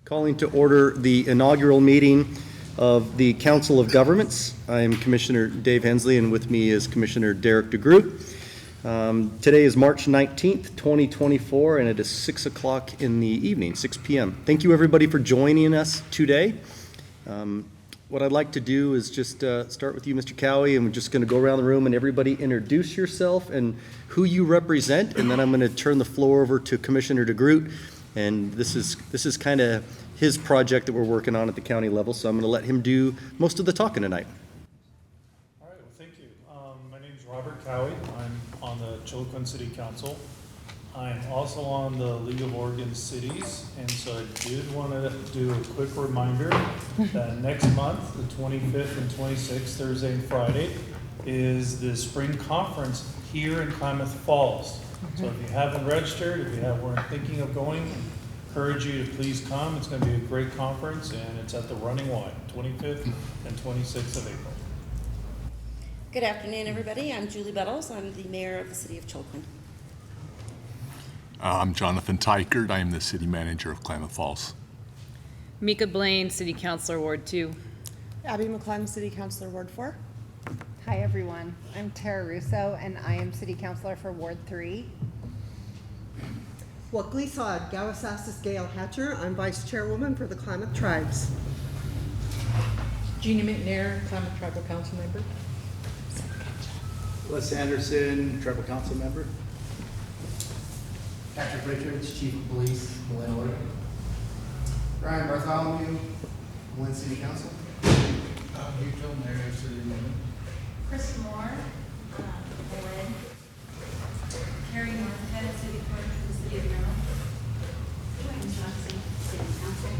Calling to order the inaugural meeting of the Council of Governments. I am Commissioner Dave Hensley, and with me is Commissioner Derek DeGroot. Today is March 19th, 2024, and it is 6 o'clock in the evening, 6 p.m. Thank you, everybody, for joining us today. What I'd like to do is just start with you, Mr. Cowie, and we're just going to go around the room and everybody introduce yourself and who you represent, and then I'm going to turn the floor over to Commissioner DeGroot. And this is kind of his project that we're working on at the county level, so I'm going to let him do most of the talking tonight. All right, well, thank you. My name is Robert Cowie. I'm on the Chilcoin City Council. I'm also on the League of Oregon Cities, and so I did want to do a quick reminder that next month, the 25th and 26th, Thursday and Friday, is the spring conference here in Klamath Falls. So if you haven't registered, if you weren't thinking of going, I encourage you to please come. It's going to be a great conference, and it's at the Running Y, 25th and 26th of April. Good afternoon, everybody. I'm Julie Bettles. I'm the mayor of the city of Chilcoin. I'm Jonathan Tykert. I am the city manager of Klamath Falls. Mika Blaine, City Councilor, Ward 2. Abby McClung, City Councilor, Ward 4. Hi everyone, I'm Tara Russo and I am City Councilor for Ward 3. Waklisa Gawasasas Gail Hatcher. I'm Vice Chairwoman for the Klamath Tribes. Jeannie McNair, Klamath Tribal Council member. Les Anderson, Tribal Council member. Patrick Richards, Chief of Police, Malin, Oregon. Brian Bartholomew, Malin City Council. Utah Mayor, City Manager. Chris Moore, Malin. Carrie Northhead, City Clerk for the City of Maryland. Dwayne Johnson, City Council.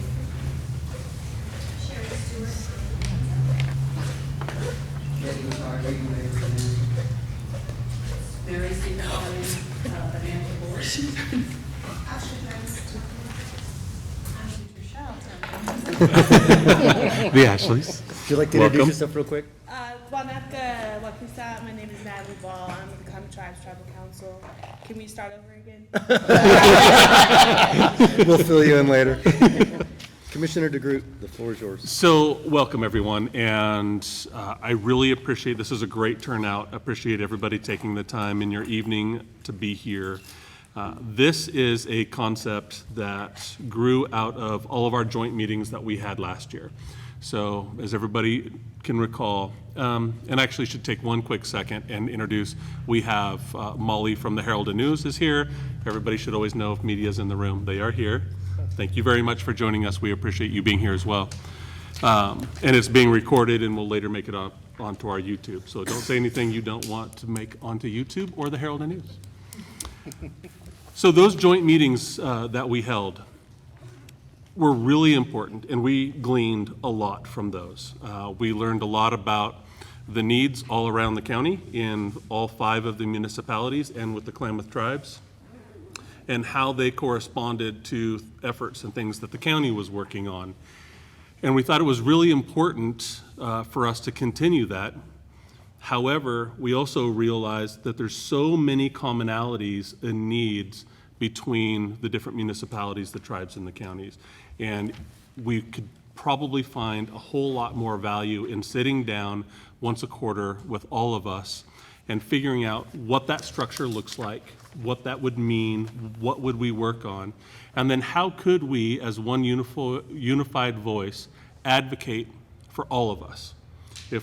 Sherry Stewart. Jason Sargent, Mayor for the Mary Stevens, Financial Board. Ashley Prince. I'm Patricia. The Ashleys. Would you like to introduce yourself real quick? Wanaka Wakusa, my name is Natalie Ball. I'm with the Klamath Tribes Tribal Council. Can we start over again? We'll fill you in later. Commissioner DeGroot, the floor is yours. So, welcome everyone, and I really appreciate, this is a great turnout. Appreciate everybody taking the time in your evening to be here. This is a concept that grew out of all of our joint meetings that we had last year. So, as everybody can recall, and actually should take one quick second and introduce, we have Molly from the Herald and News is here. Everybody should always know if media is in the room. They are here. Thank you very much for joining us. We appreciate you being here as well. And it's being recorded and we'll later make it onto our YouTube. So don't say anything you don't want to make onto YouTube or the Herald and News. So those joint meetings that we held were really important, and we gleaned a lot from those. We learned a lot about the needs all around the county in all 5 of the municipalities and with the Klamath Tribes, and how they corresponded to efforts and things that the county was working on. And we thought it was really important for us to continue that. However, we also realized that there's so many commonalities and needs between the different municipalities, the tribes, and the counties. And we could probably find a whole lot more value in sitting down once a quarter with all of us and figuring out what that structure looks like, what that would mean, what would we work on, and then how could we, as one unified voice, advocate for all of us,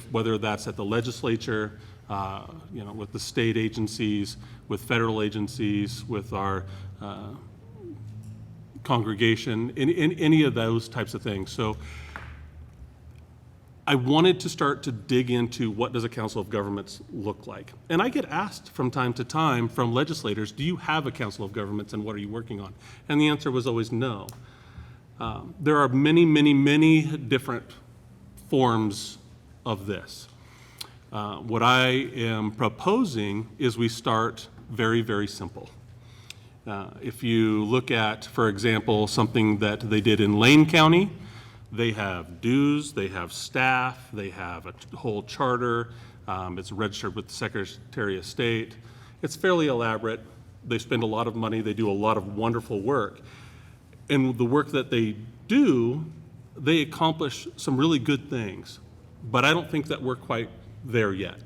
whether that's at the legislature, with the state agencies, with federal agencies, with our congregation, in any of those types of things. So I wanted to start to dig into what does a Council of Governments look like. And I get asked from time to time from legislators, do you have a Council of Governments and what are you working on? And the answer was always no. There are many, many, many different forms of this. What I am proposing is we start very, very simple. If you look at, for example, something that they did in Lane County, they have dues, they have staff, they have a whole charter, it's registered with the Secretary of State. It's fairly elaborate. They spend a lot of money, they do a lot of wonderful work. And the work that they do, they accomplish some really good things. But I don't think that we're quite there yet.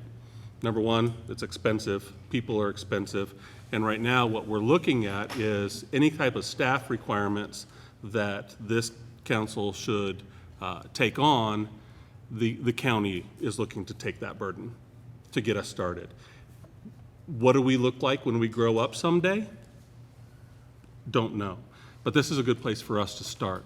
Number one, it's expensive. People are expensive. And right now, what we're looking at is any type of staff requirements that this council should take on. The county is looking to take that burden to get us started. What do we look like when we grow up someday? Don't know. But this is a good place for us to start.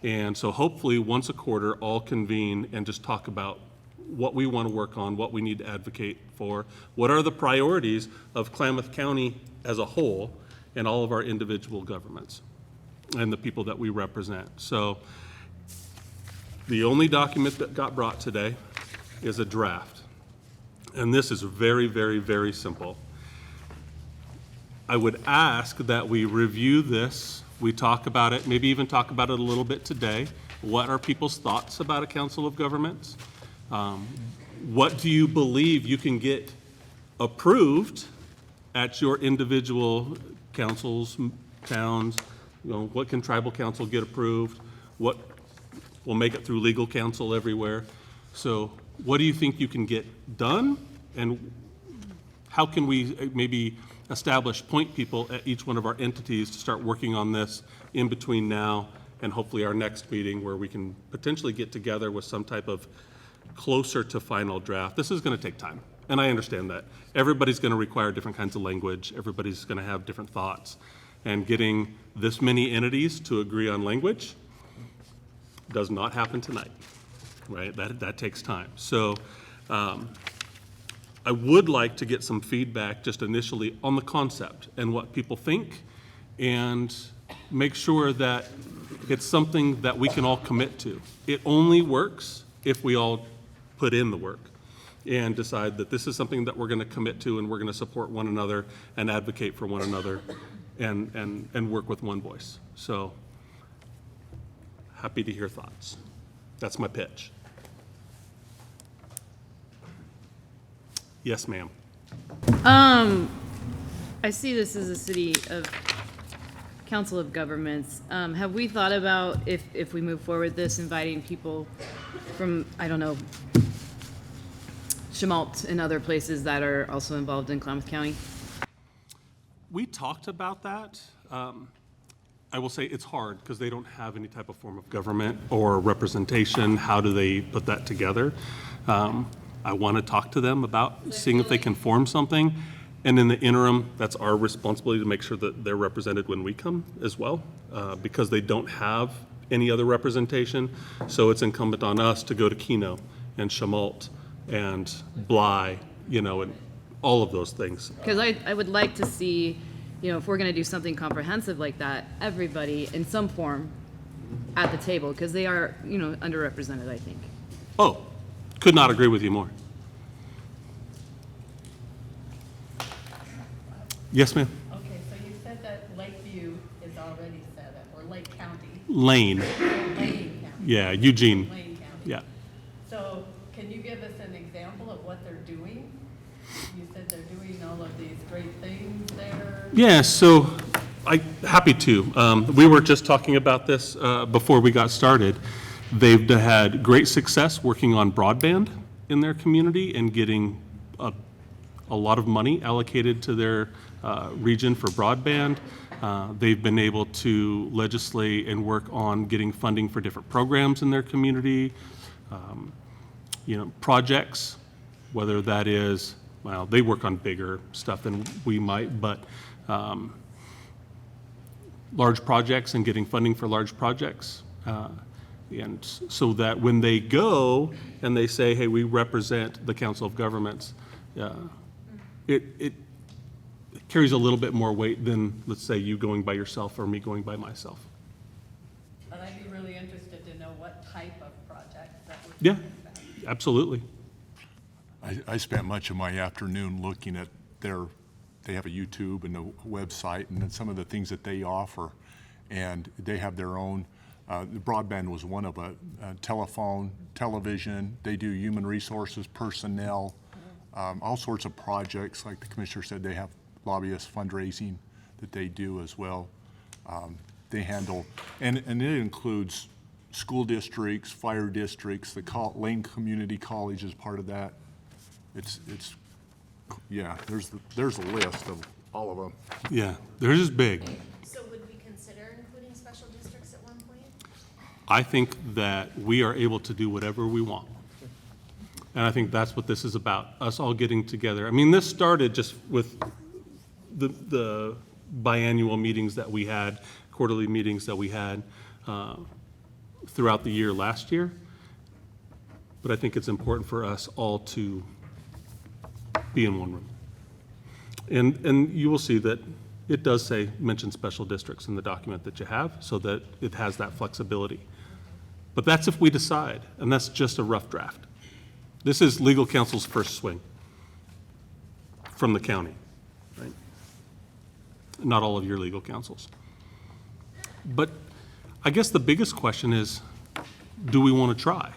And so hopefully, once a quarter, all convene and just talk about what we want to work on, what we need to advocate for, what are the priorities of Klamath County as a whole, and all of our individual governments and the people that we represent. So the only document that got brought today is a draft. And this is very, very, very simple. I would ask that we review this, we talk about it, maybe even talk about it a little bit today. What are people's thoughts about a council of governments? What do you believe you can get approved at your individual councils, towns? You know, what can tribal council get approved? What will make it through legal counsel everywhere? So what do you think you can get done? And how can we maybe establish point people at each one of our entities to start working on this in between now and hopefully our next meeting, where we can potentially get together with some type of closer to final draft. This is going to take time, and I understand that. Everybody's going to require different kinds of language. Everybody's going to have different thoughts. And getting this many entities to agree on language does not happen tonight, right? That takes time. So I would like to get some feedback just initially on the concept and what people think, and make sure that it's something that we can all commit to. It only works if we all put in the work and decide that this is something that we're going to commit to, and we're going to support one another and advocate for one another and work with one voice. So happy to hear thoughts. That's my pitch. Yes, ma'am. I see this as a city of council of governments. Have we thought about if we move forward with this, inviting people from, I don't know, Chemalt and other places that are also involved in Klamath County? We talked about that. I will say it's hard because they don't have any type of form of government or representation. How do they put that together? I want to talk to them about seeing if they can form something. And in the interim, that's our responsibility to make sure that they're represented when we come as well, because they don't have any other representation. So it's incumbent on us to go to Keno and Chemalt and Bly, you know, and all of those things. Because I would like to see, you know, if we're going to do something comprehensive like that, everybody in some form at the table, because they are, you know, underrepresented, I think. Oh, could not agree with you more. Yes, ma'am. Okay, so you said that Lakeview is already set up, or Lake County, Lane. Lane County, Yeah, Eugene. Lane County. Yeah. So can you give us an example of what they're doing? You said they're doing all of these great things there. Yeah, so happy to. We were just talking about this before we got started. They've had great success working on broadband in their community and getting a lot of money allocated to their region for broadband. They've been able to legislate and work on getting funding for different programs in their community, you know, projects, whether that is, well, they work on bigger stuff than we might, but large projects and getting funding for large projects. And so that when they go and they say, hey, we represent the Council of Governments, it carries a little bit more weight than, let's say, you going by yourself or me going by myself. And I'd be really interested to know what type of projects that would. Yeah, absolutely. I spent much of my afternoon looking at they have a YouTube and a website and then some of the things that they offer. And they have their own, the broadband was one of it, telephone, television, they do human resources, personnel, all sorts of projects. Like the commissioner said, they have lobbyist fundraising that they do as well. they handle, and it includes school districts, fire districts, the Lane Community College is part of that. It's yeah, there's a list of all of them. Yeah, theirs is big. So would we consider including special districts at one point? I think that we are able to do whatever we want. And I think that's what this is about, us all getting together. I mean, this started just with the biannual meetings that we had, quarterly meetings that we had throughout the year last year. But I think it's important for us all to be in one room. And you will see that it does mention special districts in the document that you have, so that it has that flexibility. But that's if we decide, and that's just a rough draft. This is legal counsel's first swing from the county, right? Not all of your legal counsels. But I guess the biggest question is, do we want to try?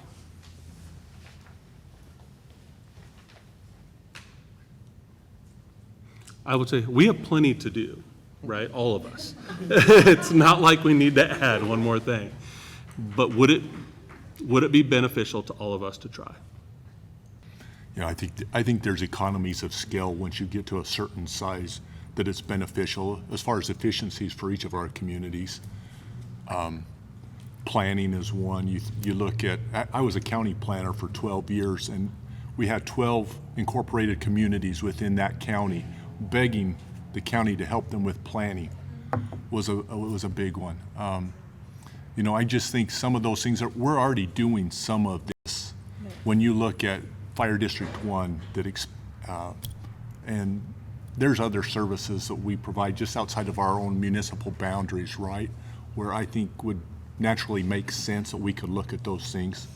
I would say we have plenty to do, right? All of us. It's not like we need to add one more thing. But would it be beneficial to all of us to try? Yeah, I think there's economies of scale once you get to a certain size that it's beneficial as far as efficiencies for each of our communities. Planning is one. You look at, I was a county planner for 12 years, and we had 12 incorporated communities within that county begging the county to help them with planning. Was a big one. You know, I just think some of those things we're already doing some of this. When you look at Fire District 1, and there's other services that we provide just outside of our own municipal boundaries, right? Where I think would naturally make sense that we could look at those things.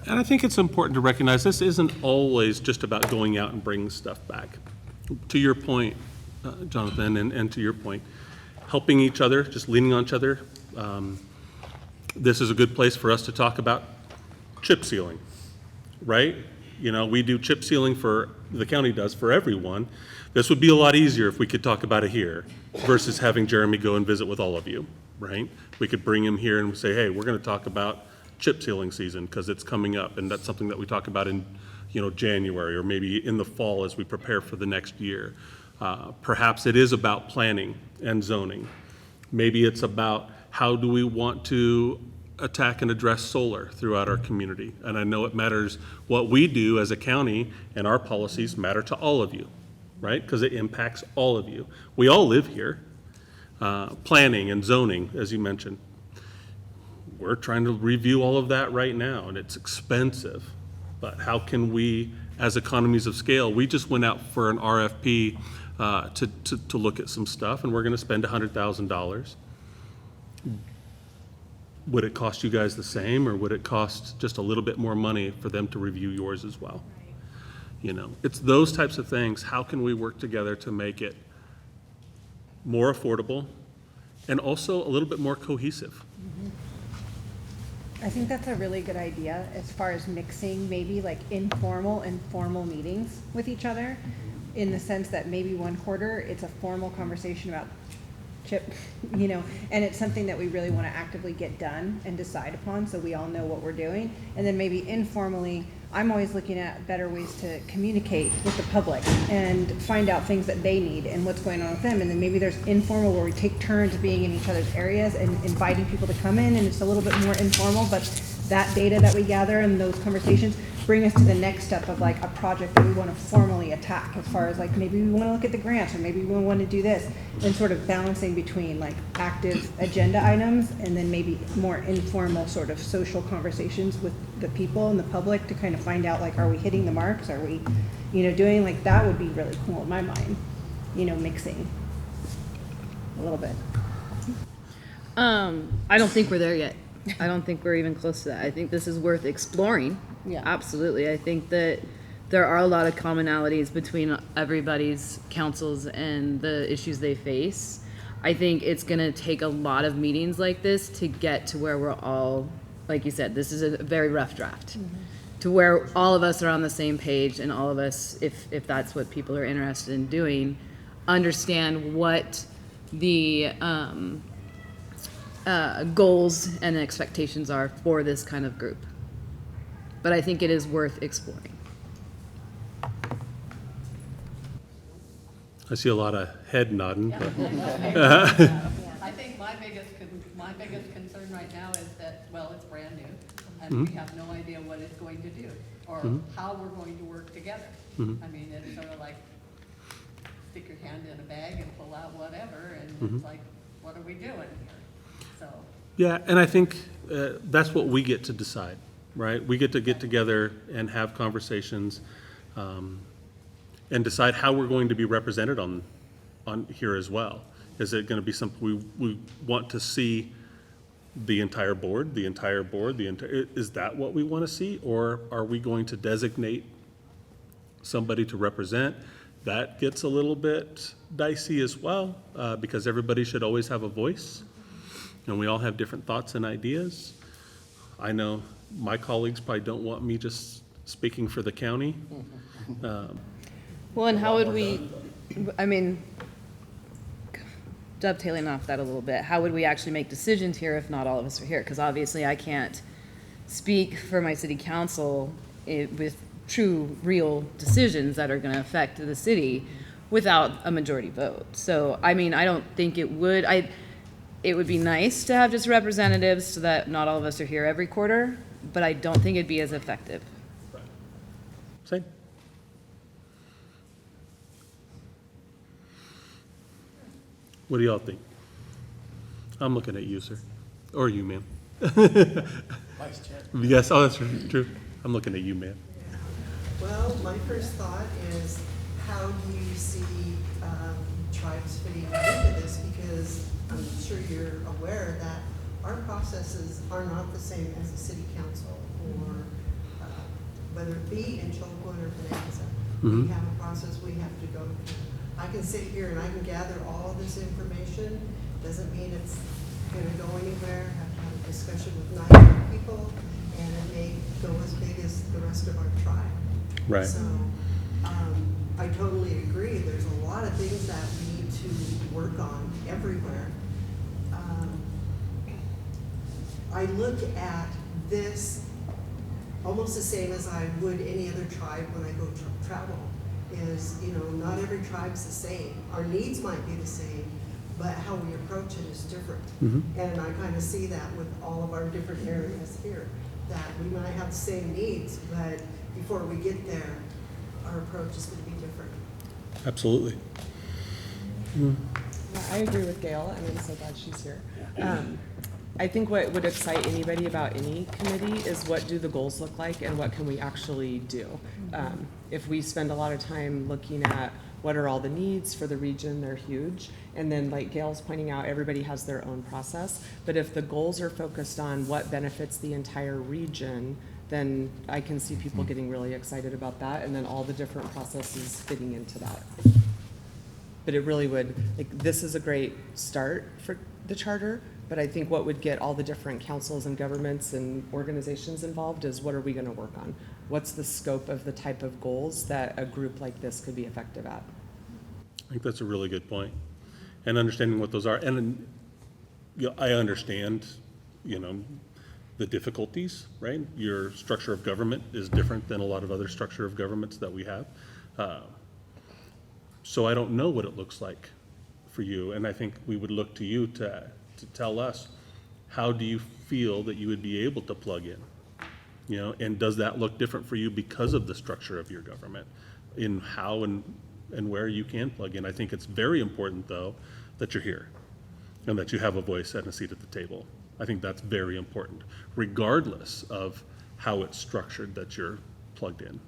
And I think it's important to recognize this isn't always just about going out and bringing stuff back. To your point, Jonathan, and to your point, helping each other, just leaning on each other. This is a good place for us to talk about chip sealing, right? You know, we do chip sealing the county does for everyone. This would be a lot easier if we could talk about it here versus having Jeremy go and visit with all of you, right? We could bring him here and say, hey, we're going to talk about chip sealing season because it's coming up, and that's something that we talk about in, you know, January or maybe in the fall as we prepare for the next year. Perhaps it is about planning and zoning. Maybe it's about how do we want to attack and address solar throughout our community. And I know it matters what we do as a county, and our policies matter to all of you, right? Because it impacts all of you. We all live here. Planning and zoning, as you mentioned. We're trying to review all of that right now, and it's expensive. But how can we, as economies of scale, we just went out for an RFP to look at some stuff, and we're going to spend $100,000. Would it cost you guys the same, or would it cost just a little bit more money for them to review yours as well? You know, it's those types of things. How can we work together to make it more affordable and also a little bit more cohesive? I think that's a really good idea as far as mixing maybe like informal and formal meetings with each other, in the sense that maybe one quarter it's a formal conversation about chip, you know, and it's something that we really want to actively get done and decide upon so we all know what we're doing. And then maybe informally, I'm always looking at better ways to communicate with the public and find out things that they need and what's going on with them. And then maybe there's informal where we take turns being in each other's areas and inviting people to come in, and it's a little bit more informal, but that data that we gather and those conversations bring us to the next step of like a project that we want to formally attack, as far as like maybe we want to look at the grants, or maybe we want to do this, and sort of balancing between like active agenda items and then maybe more informal sort of social conversations with the people and the public to kind of find out like, are we hitting the marks? Are we, you know, doing like, that would be really cool in my mind, you know, mixing a little bit. I don't think we're there yet. I don't think we're even close to that. I think this is worth exploring. Yeah. Absolutely. I think that there are a lot of commonalities between everybody's councils and the issues they face. I think it's going to take a lot of meetings like this to get to where we're all, like you said, this is a very rough draft, to where all of us are on the same page, and all of us, if that's what people are interested in doing, understand what the goals and expectations are for this kind of group. But I think it is worth exploring. I see a lot of head nodding. But I think my biggest concern right now is that, well, it's brand new, and we have no idea what it's going to do, or how we're going to work together. I mean, it's sort of like stick your hand in a bag and pull out whatever, and it's like, what are we doing here? So. yeah, and I think that's what we get to decide, right? We get to get together and have conversations and decide how we're going to be represented on here as well. Is it going to be something we want to see the entire board, is that what we want to see? Or are we going to designate somebody to represent? That gets a little bit dicey as well, because everybody should always have a voice, and we all have different thoughts and ideas. I know my colleagues probably don't want me just speaking for the county. Well, and how would we, I mean, dovetailing off that a little bit, how would we actually make decisions here if not all of us are here? Because obviously I can't speak for my city council with true, real decisions that are going to affect the city without a majority vote. So, I mean, I don't think it would. It would be nice to have just representatives so that not all of us are here every quarter, but I don't think it'd be as effective. Same. What do y'all think? I'm looking at you, sir. Or you, ma'am. Vice Chair. Yes, oh, that's true. I'm looking at you, ma'am. Well, my first thought is, how do you see tribes fitting into this? Because I'm sure you're aware that our processes are not the same as the city council, or whether it be in Chilcoin or Bonanza. We have a process we have to go through. I can sit here and I can gather all this information, doesn't mean it's gonna go anywhere. I have to have a discussion with 9 people, and it may go as big as the rest of our tribe. Right. So, I totally agree, there's a lot of things that we need to work on everywhere. I look at this almost the same as I would any other tribe when I go travel. Is, you know, not every tribe's the same. Our needs might be the same, but how we approach it is different. And I kind of see that with all of our different areas here, that we might have the same needs, but before we get there, our approach is going to be different. Absolutely. I agree with Gail, and I'm so glad she's here. I think what would excite anybody about any committee is, what do the goals look like and what can we actually do? If we spend a lot of time looking at what are all the needs for the region, they're huge. And then, like Gail's pointing out, everybody has their own process. But if the goals are focused on what benefits the entire region, then I can see people getting really excited about that, and then all the different processes fitting into that. But it really would, like, this is a great start for the charter, but I think what would get all the different councils and governments and organizations involved is, what are we gonna work on? What's the scope of the type of goals that a group like this could be effective at? I think that's a really good point. And understanding what those are, and you know, I understand, you know, the difficulties, right? Your structure of government is different than a lot of other structure of governments that we have. So I don't know what it looks like for you, and I think we would look to you to tell us, how do you feel that you would be able to plug in? You know, and does that look different for you because of the structure of your government, in how and where you can plug in? I think it's very important, though, that you're here and that you have a voice and a seat at the table. I think that's very important, regardless of how it's structured, that you're plugged in,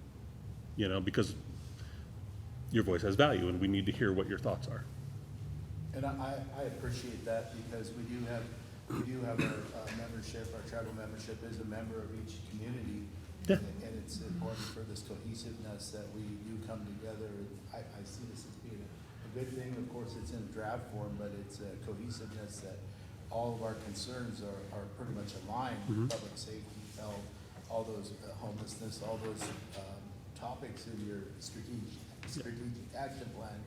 you know, because your voice has value and we need to hear what your thoughts are. And I appreciate that, because we do have our membership, our tribal membership is a member of each community. Yeah. And it's important for this cohesiveness that we do come together. I see this as being a good thing. Of course, it's in draft form, but it's a cohesiveness that all of our concerns are pretty much aligned. Public safety, health, all those homelessness, all those topics in your strategic action plan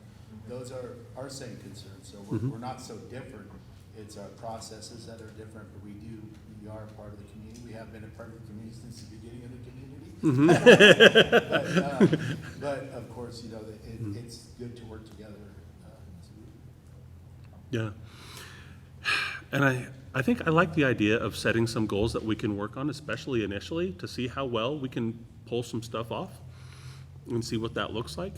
those are our same concerns, so we're not so different. It's our processes that are different, but we are part of the community. We have been a part of the community since the beginning of the community. But of course, it's good to work together. Yeah. And I think I like the idea of setting some goals that we can work on, especially initially, to see how well we can pull some stuff off and see what that looks like.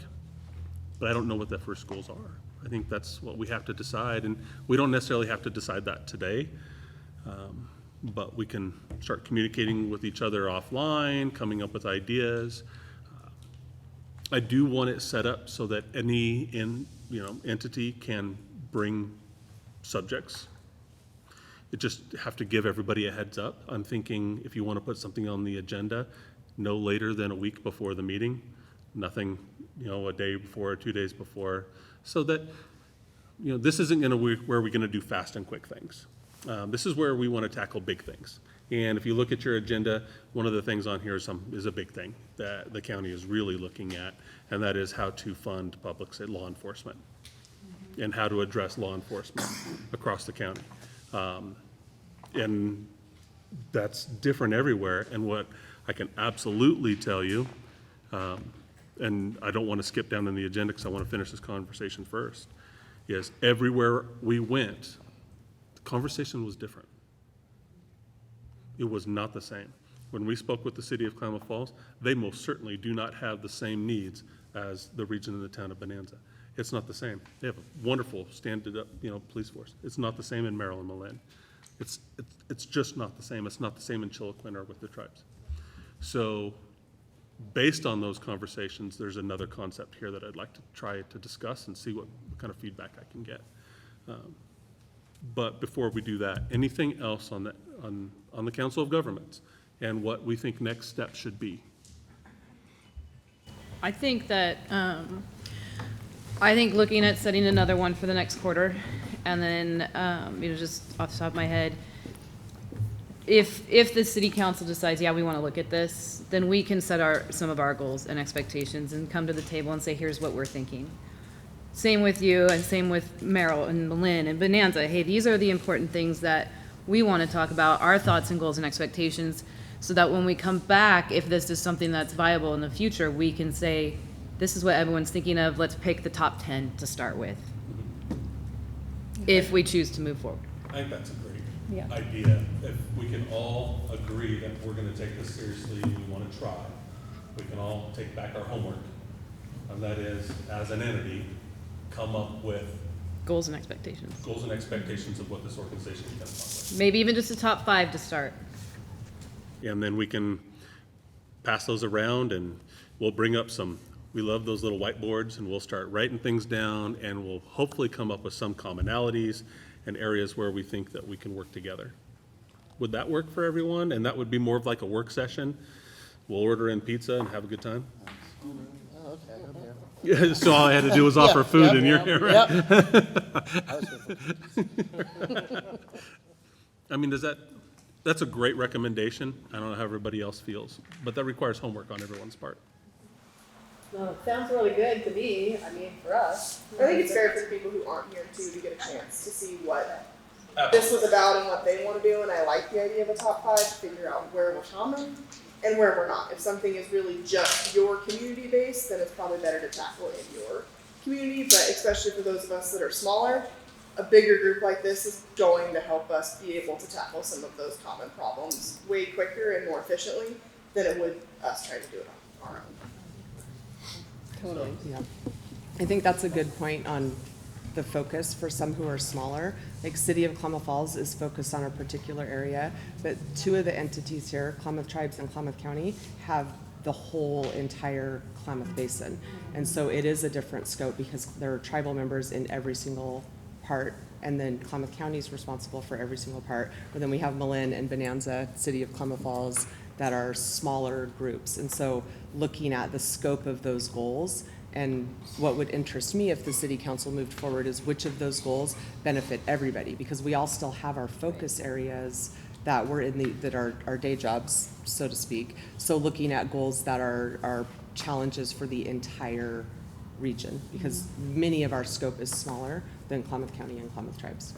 But I don't know what the first goals are. I think that's what we have to decide, and we don't necessarily have to decide that today. But we can start communicating with each other offline, coming up with ideas. I do want it set up so that any entity can bring subjects. You just have to give everybody a heads up. I'm thinking if you want to put something on the agenda, no later than a week before the meeting, nothing, a day before or 2 days before, so that, this isn't where we're going to do fast and quick things. This is where we want to tackle big things. And if you look at your agenda, one of the things on here is a big thing that the county is really looking at, and that is how to fund public law enforcement and how to address law enforcement across the county. And that's different everywhere. And what I can absolutely tell you, and I don't want to skip down in the agenda because I want to finish this conversation first, is everywhere we went, the conversation was different. It was not the same. When we spoke with the city of Klamath Falls, they most certainly do not have the same needs as the region and the town of Bonanza. It's not the same. They have a wonderful stand-up, police force. It's not the same in Maryland, Malin. It's just not the same. It's not the same in Chiloquin or with the tribes. So based on those conversations, there's another concept here that I'd like to try to discuss and see what kind of feedback I can get. But before we do that, anything else on the Council of Governments and what we think next steps should be? I think that, looking at setting another one for the next quarter, and then, just off the top of my head, if the city council decides, yeah, we want to look at this, then we can set some of our goals and expectations and come to the table and say, here's what we're thinking. Same with you, and same with Merrill and Malin and Bonanza. Hey, these are the important things that we want to talk about, our thoughts and goals and expectations, so that when we come back, if this is something that's viable in the future, we can say, this is what everyone's thinking of, let's pick the top 10 to start with, if we choose to move forward. I think that's a great idea. If we can all agree that we're going to take this seriously, we want to try, we can all take back our homework, and that is, as an entity, come up with goals and expectations of what this organization can come up with. Maybe even just a top 5 to start. And then we can pass those around, and we'll bring up we love those little whiteboards, and we'll start writing things down, and we'll hopefully come up with some commonalities and areas where we think that we can work together. Would that work for everyone? And that would be more of like a work session? We'll order in pizza and have a good time? Oh, okay, I'm here. Yeah, so all I had to do was offer food, and you're here, right? I mean, that's a great recommendation. I don't know how everybody else feels, but that requires homework on everyone's part. No, it sounds really good to me. I mean, for us. I think it's fair for the people who aren't here too to get a chance to see what this was about and what they want to do. And I like the idea of a top 5 to figure out where we're common and where we're not. If something is really just your community based, then it's probably better to tackle it in your community. But especially for those of us that are smaller, a bigger group like this is going to help us be able to tackle some of those common problems way quicker and more efficiently than it would us trying to do it on our own. Totally. Yeah. I think that's a good point on the focus for some who are smaller. Like City of Klamath Falls is focused on a particular area, but 2 of the entities here, Klamath Tribes and Klamath County, have the whole entire Klamath Basin. And so it is a different scope because there are tribal members in every single part, and then Klamath County is responsible for every single part. But then we have Malin and Bonanza, City of Klamath Falls, that are smaller groups. And so looking at the scope of those goals, and what would interest me if the city council moved forward is which of those goals benefit everybody, because we all still have our focus areas that we're that are our day jobs, so to speak. So looking at goals that are challenges for the entire region, because many of our scope is smaller than Klamath County and Klamath Tribes.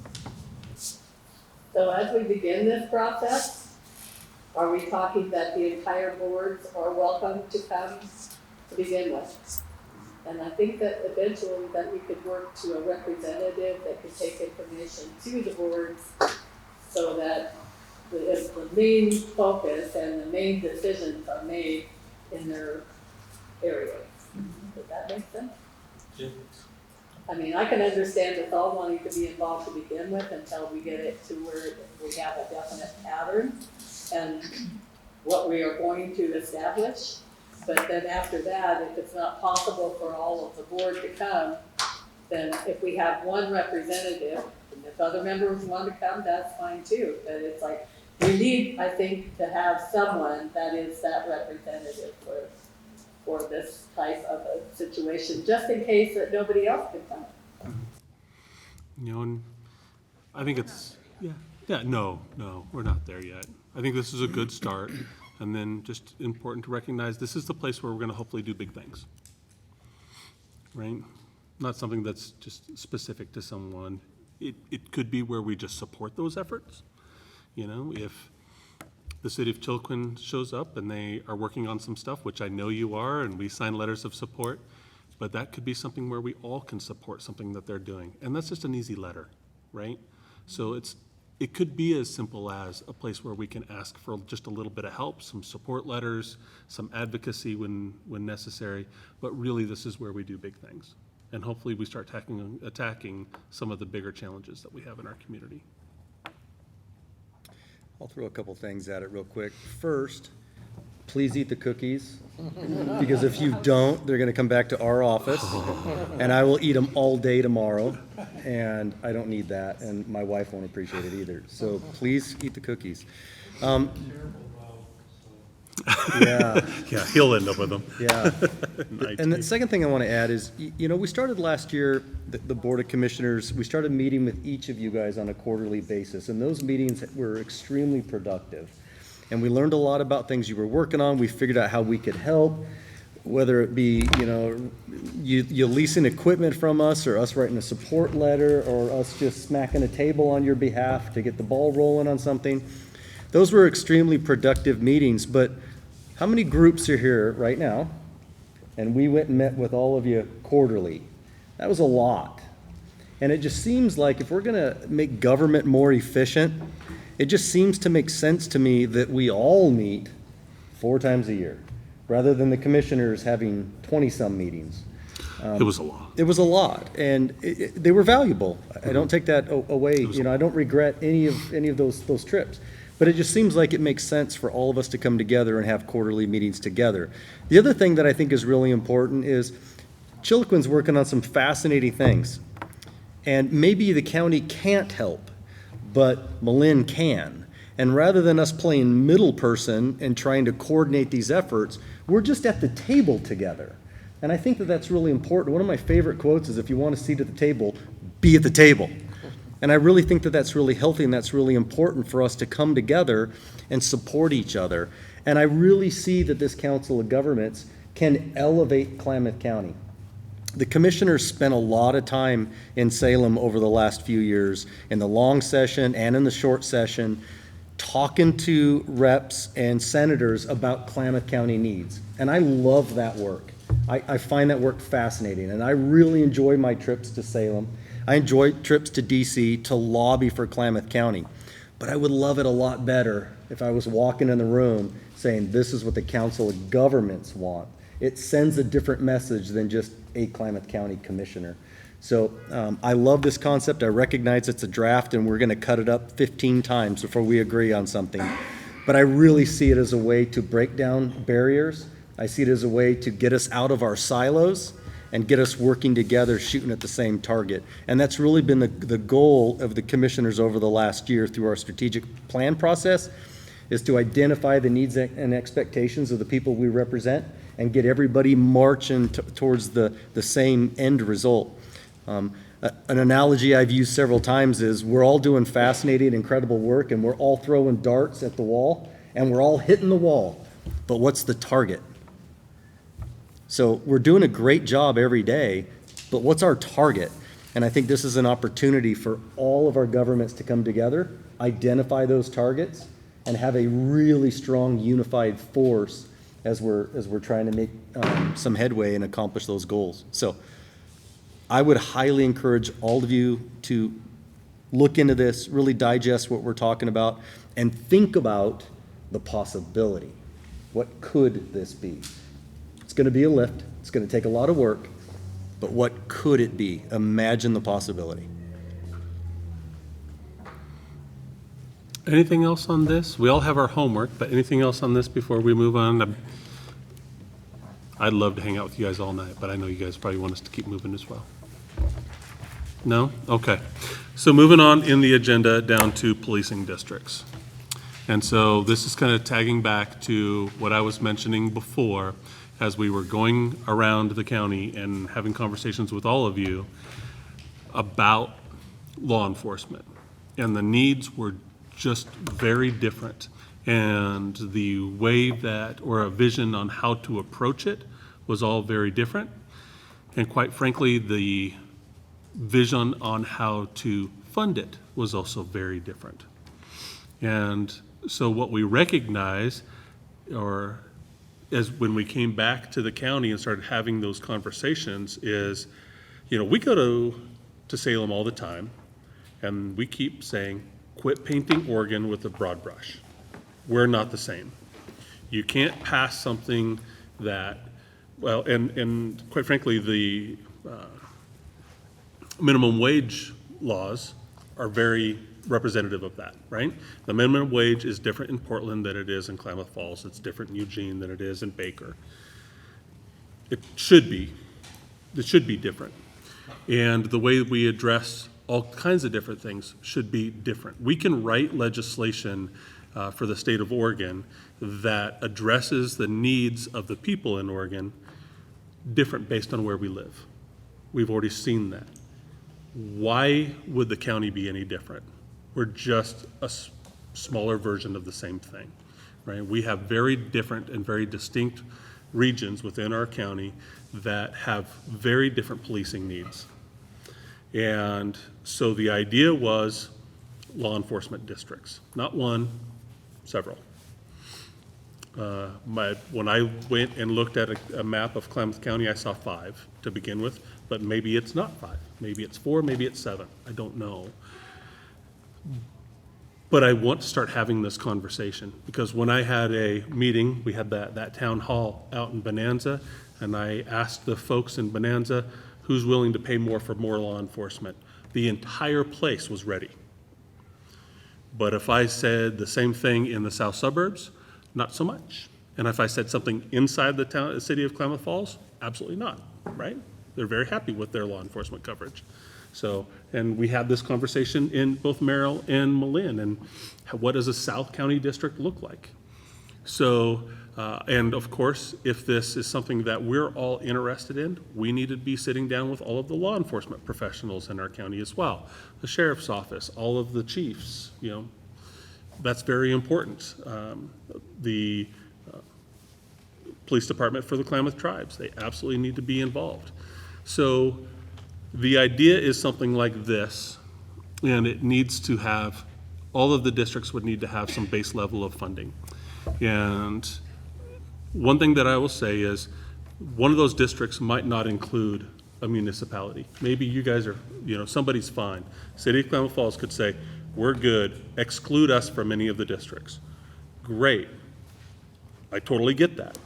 So as we begin this process, are we talking that the entire boards are welcome to come to begin with? And I think that eventually that we could work to a representative that could take information to the boards so that the main focus and the main decisions are made in their areas. Does that make sense? Yeah. I mean, I can understand us all wanting to be involved to begin with until we get it to where we have a definite pattern and what we are going to establish. But then after that, if it's not possible for all of the board to come, then if we have one representative, and if other members want to come, that's fine too. But it's like, we need, I think, to have someone that is that representative for this type of a situation, just in case that nobody else can come. You know, and I think it's, no, we're not there yet. I think this is a good start, and then just important to recognize this is the place where we're gonna hopefully do big things, right? Not something that's just specific to someone. It could be where we just support those efforts. You know, if the city of Chilcoin shows up and they are working on some stuff, which I know you are, and we sign letters of support, but that could be something where we all can support something that they're doing. And that's just an easy letter, right? So it could be as simple as a place where we can ask for just a little bit of help, some support letters, some advocacy when necessary, but really this is where we do big things. And hopefully we start attacking some of the bigger challenges that we have in our community. I'll throw a couple things at it real quick. First, please eat the cookies, because if you don't, they're gonna come back to our office, and I will eat them all day tomorrow, and I don't need that, and my wife won't appreciate it either. So please eat the cookies. Yeah. Yeah, he'll end up with them. Yeah. And the second thing I want to add is, you know, we started last year, the Board of Commissioners, we started meeting with each of you guys on a quarterly basis, and those meetings were extremely productive. And we learned a lot about things you were working on. We figured out how we could help, whether it be, you know, you leasing equipment from us, or us writing a support letter, or us just smacking a table on your behalf to get the ball rolling on something. Those were extremely productive meetings, but how many groups are here right now? And we went and met with all of you quarterly. That was a lot. And it just seems like if we're gonna make government more efficient, it just seems to make sense to me that we all meet 4 times a year, rather than the commissioners having 20-some meetings. It was a lot. It was a lot, and they were valuable. I don't take that away. You know, I don't regret any of those trips. But it just seems like it makes sense for all of us to come together and have quarterly meetings together. The other thing that I think is really important is Chilcoin's working on some fascinating things. And maybe the county can't help, but Malin can. And rather than us playing middle person and trying to coordinate these efforts, we're just at the table together. And I think that that's really important. One of my favorite quotes is, if you want a seat at the table, be at the table. And I really think that that's really healthy, and that's really important for us to come together and support each other. And I really see that this Council of Governments can elevate Klamath County. The commissioners spent a lot of time in Salem over the last few years, in the long session and in the short session, talking to reps and senators about Klamath County needs. And I love that work. I find that work fascinating, and I really enjoy my trips to Salem. I enjoy trips to DC to lobby for Klamath County. But I would love it a lot better if I was walking in the room saying, this is what the Council of Governments want. It sends a different message than just a Klamath County commissioner. So I love this concept. I recognize it's a draft, and we're gonna cut it up 15 times before we agree on something. But I really see it as a way to break down barriers. I see it as a way to get us out of our silos and get us working together, shooting at the same target. And that's really been the goal of the commissioners over the last year through our strategic plan process, is to identify the needs and expectations of the people we represent and get everybody marching towards the same end result. An analogy I've used several times is, we're all doing fascinating, incredible work, and we're all throwing darts at the wall, and we're all hitting the wall. But what's the target? So we're doing a great job every day, but what's our target? And I think this is an opportunity for all of our governments to come together, identify those targets, and have a really strong unified force as we're trying to make some headway and accomplish those goals. So I would highly encourage all of you to look into this, really digest what we're talking about, and think about the possibility. What could this be? It's going to be a lift. It's going to take a lot of work, but what could it be? Imagine the possibility. Anything else on this? We all have our homework, but anything else on this before we move on? I'd love to hang out with you guys all night, but I know you guys probably want us to keep moving as well. No? Okay. So moving on in the agenda down to policing districts. And so this is kind of tagging back to what I was mentioning before as we were going around the county and having conversations with all of you about law enforcement. And the needs were just very different. And the way that, or a vision on how to approach it was all very different. And quite frankly, the vision on how to fund it was also very different. And so what we recognize, or as when we came back to the county and started having those conversations is, we go to Salem all the time, and we keep saying, quit painting Oregon with a broad brush. We're not the same. You can't pass something that, well, and quite frankly, the minimum wage laws are very representative of that, right? The minimum wage is different in Portland than it is in Klamath Falls. It's different in Eugene than it is in Baker. It should be different. And the way we address all kinds of different things should be different. We can write legislation for the state of Oregon that addresses the needs of the people in Oregon different based on where we live. We've already seen that. Why would the county be any different? We're just a smaller version of the same thing, right? We have very different and very distinct regions within our county that have very different policing needs. And so the idea was law enforcement districts, not one, several. When I went and looked at a map of Klamath County, I saw 5 to begin with, but maybe it's not 5. Maybe it's 4, maybe it's 7. I don't know. But I want to start having this conversation because when I had a meeting, we had that town hall out in Bonanza, and I asked the folks in Bonanza, who's willing to pay more for more law enforcement? The entire place was ready. But if I said the same thing in the south suburbs, not so much. And if I said something inside the city of Klamath Falls, absolutely not, right? They're very happy with their law enforcement coverage. So, and we had this conversation in both Merrill and Malin, and what does a South County district look like? So, and of course, if this is something that we're all interested in, we need to be sitting down with all of the law enforcement professionals in our county as well. The sheriff's office, all of the chiefs, that's very important. The police department for the Klamath tribes, they absolutely need to be involved. So the idea is something like this, and it needs to have, all of the districts would need to have some base level of funding. And one thing that I will say is one of those districts might not include a municipality. Maybe you guys are, somebody's fine. City of Klamath Falls could say, we're good, exclude us from any of the districts. Great. I totally get that.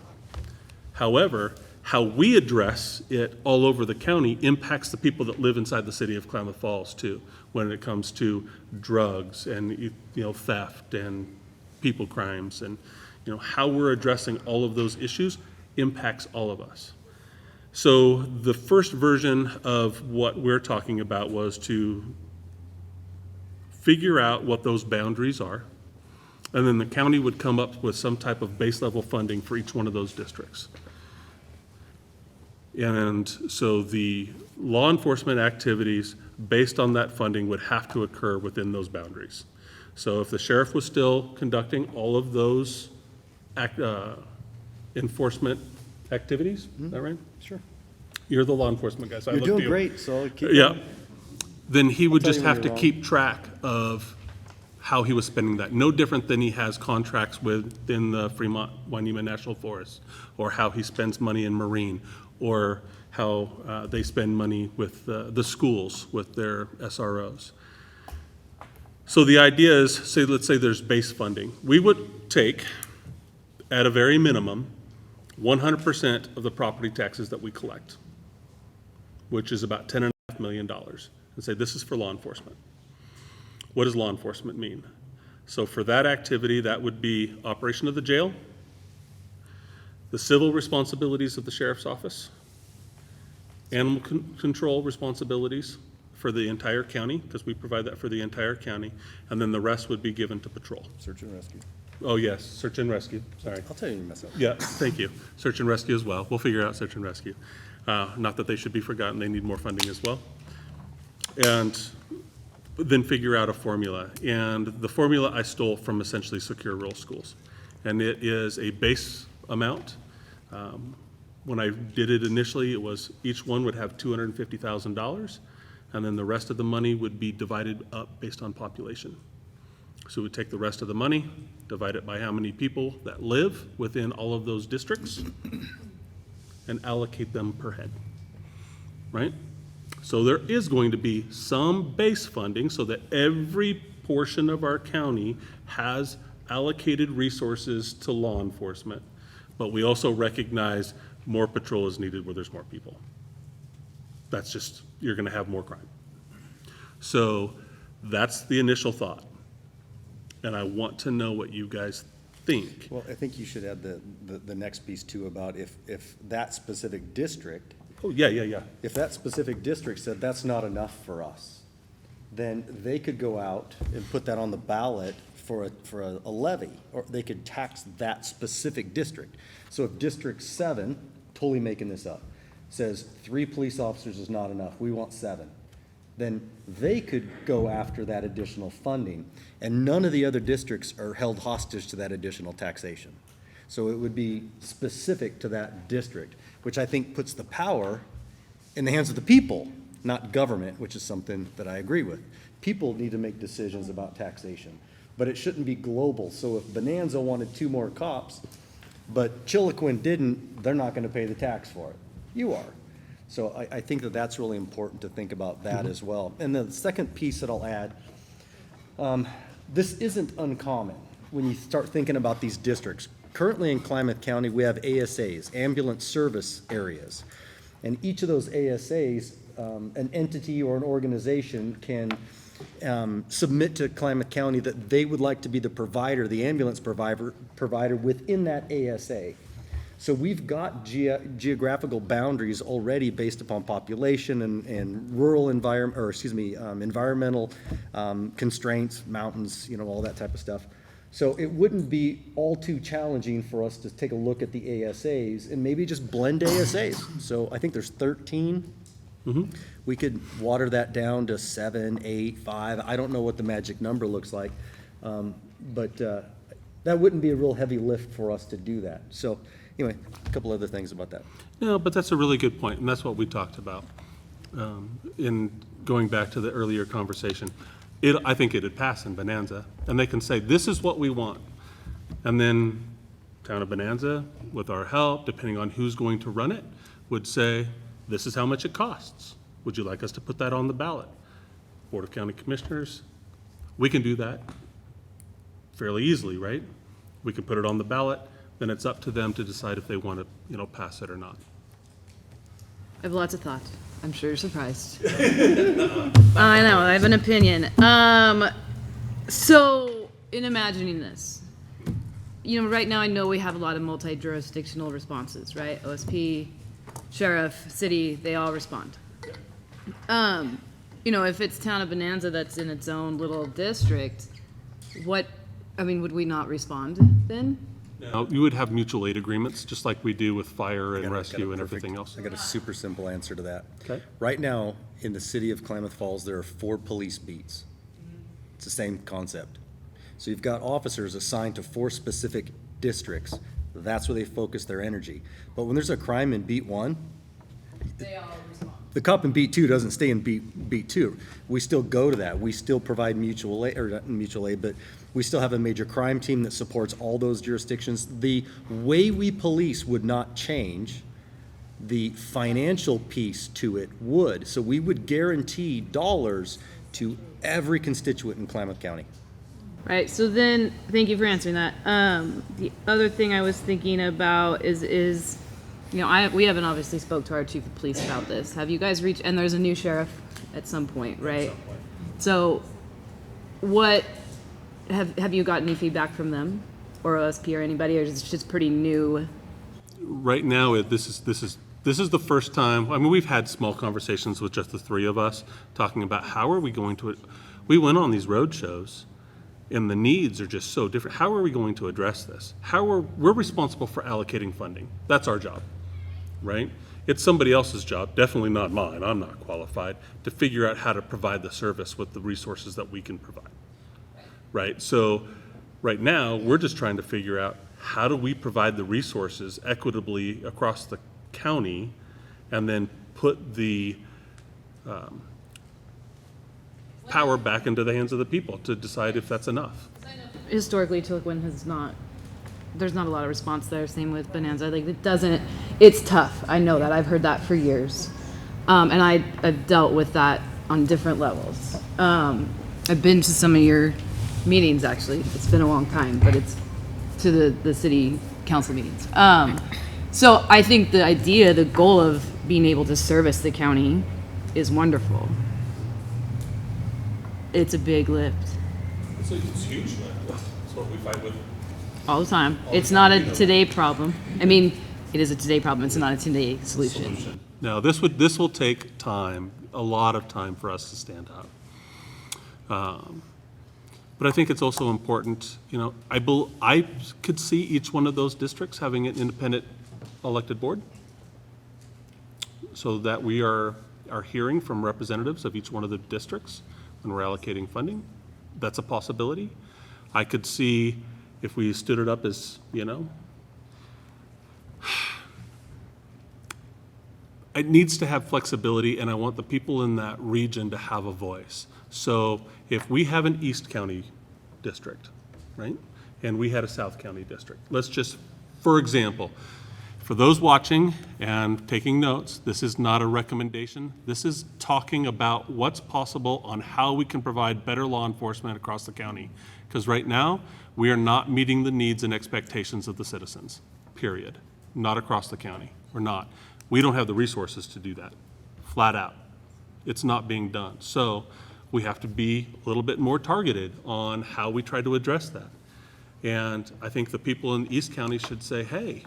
However, how we address it all over the county impacts the people that live inside the city of Klamath Falls too, when it comes to drugs and theft and people crimes, and how we're addressing all of those issues impacts all of us. So the first version of what we're talking about was to figure out what those boundaries are, and then the county would come up with some type of base level funding for each one of those districts. And so the law enforcement activities based on that funding would have to occur within those boundaries. So if the sheriff was still conducting all of those enforcement activities, is that right? Sure. You're the law enforcement guy, so I You're look to doing you. great, so keep Yeah. going. Then he would tell just you when have to you're wrong. keep track of how he was spending that. No different than he has contracts within the Fremont Wainema National Forest, or how he spends money in Marine, or how they spend money with the schools with their SROs. So the idea is, let's say there's base funding. We would take, at a very minimum, 100% of the property taxes that we collect, which is about $10.5 million, and say this is for law enforcement. What does law enforcement mean? So for that activity, that would be operation of the jail, the civil responsibilities of the sheriff's office, animal control responsibilities for the entire county, because we provide that for the entire county, and then the rest would be given to patrol. Search and rescue. Oh, yes, search and rescue, sorry. I'll tell you when you mess up. Yeah, thank you. Search and rescue as well. We'll figure out search and rescue. Not that they should be forgotten, they need more funding as well. And then figure out a formula. And the formula I stole from essentially Secure Rural Schools. And it is a base amount. When I did it initially, it was each one would have $250,000, and then the rest of the money would be divided up based on population. So we take the rest of the money, divide it by how many people that live within all of those districts, and allocate them per head, right? So there is going to be some base funding so that every portion of our county has allocated resources to law enforcement, but we also recognize more patrol is needed where there's more people. That's just, you're gonna have more crime. So that's the initial thought. And I want to know what you guys think. Well, I think you should add the next piece too about if that specific district, Oh, yeah. if that specific district said that's not enough for us, then they could go out and put that on the ballot for a levy, or they could tax that specific district. So if District 7, totally making this up, says 3 police officers is not enough, we want 7, then they could go after that additional funding, and none of the other districts are held hostage to that additional taxation. So it would be specific to that district, which I think puts the power in the hands of the people, not government, which is something that I agree with. People need to make decisions about taxation, but it shouldn't be global. So if Bonanza wanted 2 more cops, but Chiloquin didn't, they're not gonna pay the tax for it. You are. So I think that that's really important to think about that as well. And the second piece that I'll add, this isn't uncommon when you start thinking about these districts. Currently in Klamath County, we have ASAs, ambulance service areas. And each of those ASAs, an entity or an organization can submit to Klamath County that they would like to be the provider, the ambulance provider within that ASA. So we've got geographical boundaries already based upon population and rural environment, or excuse me, environmental constraints, mountains, all that type of stuff. So it wouldn't be all too challenging for us to take a look at the ASAs and maybe just blend ASAs. So I think there's 13. We could water that down to 7, 8, 5. I don't know what the magic number looks like, but that wouldn't be a real heavy lift for us to do that. So anyway, a couple other things about that. No, but that's a really good point, and that's what we talked about. In going back to the earlier conversation, I think it'd pass in Bonanza, and they can say, this is what we want. And then Town of Bonanza, with our help, depending on who's going to run it, would say, this is how much it costs. Would you like us to put that on the ballot? Board of County Commissioners, we can do that fairly easily, right? We can put it on the ballot, then it's up to them to decide if they want to, pass it or not. I have lots of thoughts. I'm sure you're surprised. I know, I have an opinion. So, in imagining this, right now I know we have a lot of multi-jurisdictional responses, right? OSP, sheriff, city, they all respond. If it's Town of Bonanza that's in its own little district, would we not respond then? Now, you would have mutual aid agreements, just like we do with fire and rescue and everything else. I got a super simple answer to that. Okay. Right now, in the city of Klamath Falls, there are 4 police beats. It's the same concept. So you've got officers assigned to 4 specific districts. That's where they focus their energy. But when there's a crime in beat 1, They all respond. the cop in beat 2 doesn't stay in beat 2. We still go to that. We still provide mutual aid, or not mutual aid, but we still have a major crime team that supports all those jurisdictions. The way we police would not change. The financial piece to it would. So we would guarantee dollars to every constituent in Klamath County. Right, so then, thank you for answering that. The other thing I was thinking about is, you know, we haven't obviously spoke to our chief of police about this. Have you guys reached, and there's a new sheriff at some point, right? At some point. So, what, have you got any feedback from them? Or OSP or anybody, or is it just pretty new? Right now, this is the first time, I mean, we've had small conversations with just the three of us, talking about how are we going to, we went on these road shows, and the needs are just so different. How are we going to address this? We're responsible for allocating funding. That's our job, right? It's somebody else's job, definitely not mine, I'm not qualified, to figure out how to provide the service with the resources that we can provide, right? So, right now, we're just trying to figure out how do we provide the resources equitably across the county, and then put the power back into the hands of the people to decide if that's enough. Historically, Chiloquin has not, there's not a lot of response there, same with Bonanza. Like, it's tough, I know that, I've heard that for years. And I've dealt with that on different levels. I've been to some of your meetings, actually. It's been a long time, but it's to the city council meetings. So I think the idea, the goal of being able to service the county is wonderful. It's a big lift. It's a huge lift. That's what we fight with. All the time. It's not a today problem. I mean, it is a today problem. It's not a today solution. No, this will take time, a lot of time for us to stand up. But I think it's also important, you know, I could see each one of those districts having an independent elected board, so that we are hearing from representatives of each one of the districts when we're allocating funding. That's a possibility. I could see if we stood it up as, you know, it needs to have flexibility, and I want the people in that region to have a voice. So if we have an East County district, right, and we had a South County district, let's just, for example, for those watching and taking notes, this is not a recommendation. This is talking about what's possible on how we can provide better law enforcement across the county. Because right now, we are not meeting the needs and expectations of the citizens, period. Not across the county, we're not. We don't have the resources to do that, flat out. It's not being done. So we have to be a little bit more targeted on how we try to address that. And I think the people in East County should say, hey,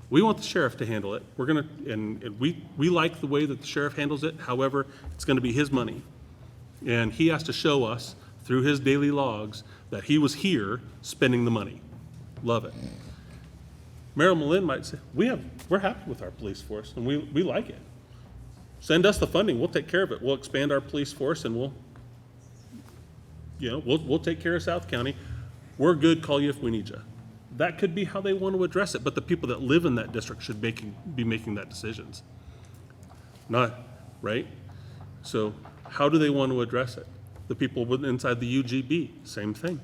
we want the sheriff to handle it. We're gonna, and we like the way that the sheriff handles it. However, it's gonna be his money. And he has to show us through his daily logs that he was here spending the money. Love it. Merrill Malin might say, we're happy with our police force and we like it. Send us the funding, we'll take care of it. We'll expand our police force and we'll take care of South County. We're good, call you if we need you. That could be how they want to address it, but the people that live in that district should be making that decisions. Not, right? So how do they want to address it? The people inside the UGB, same thing.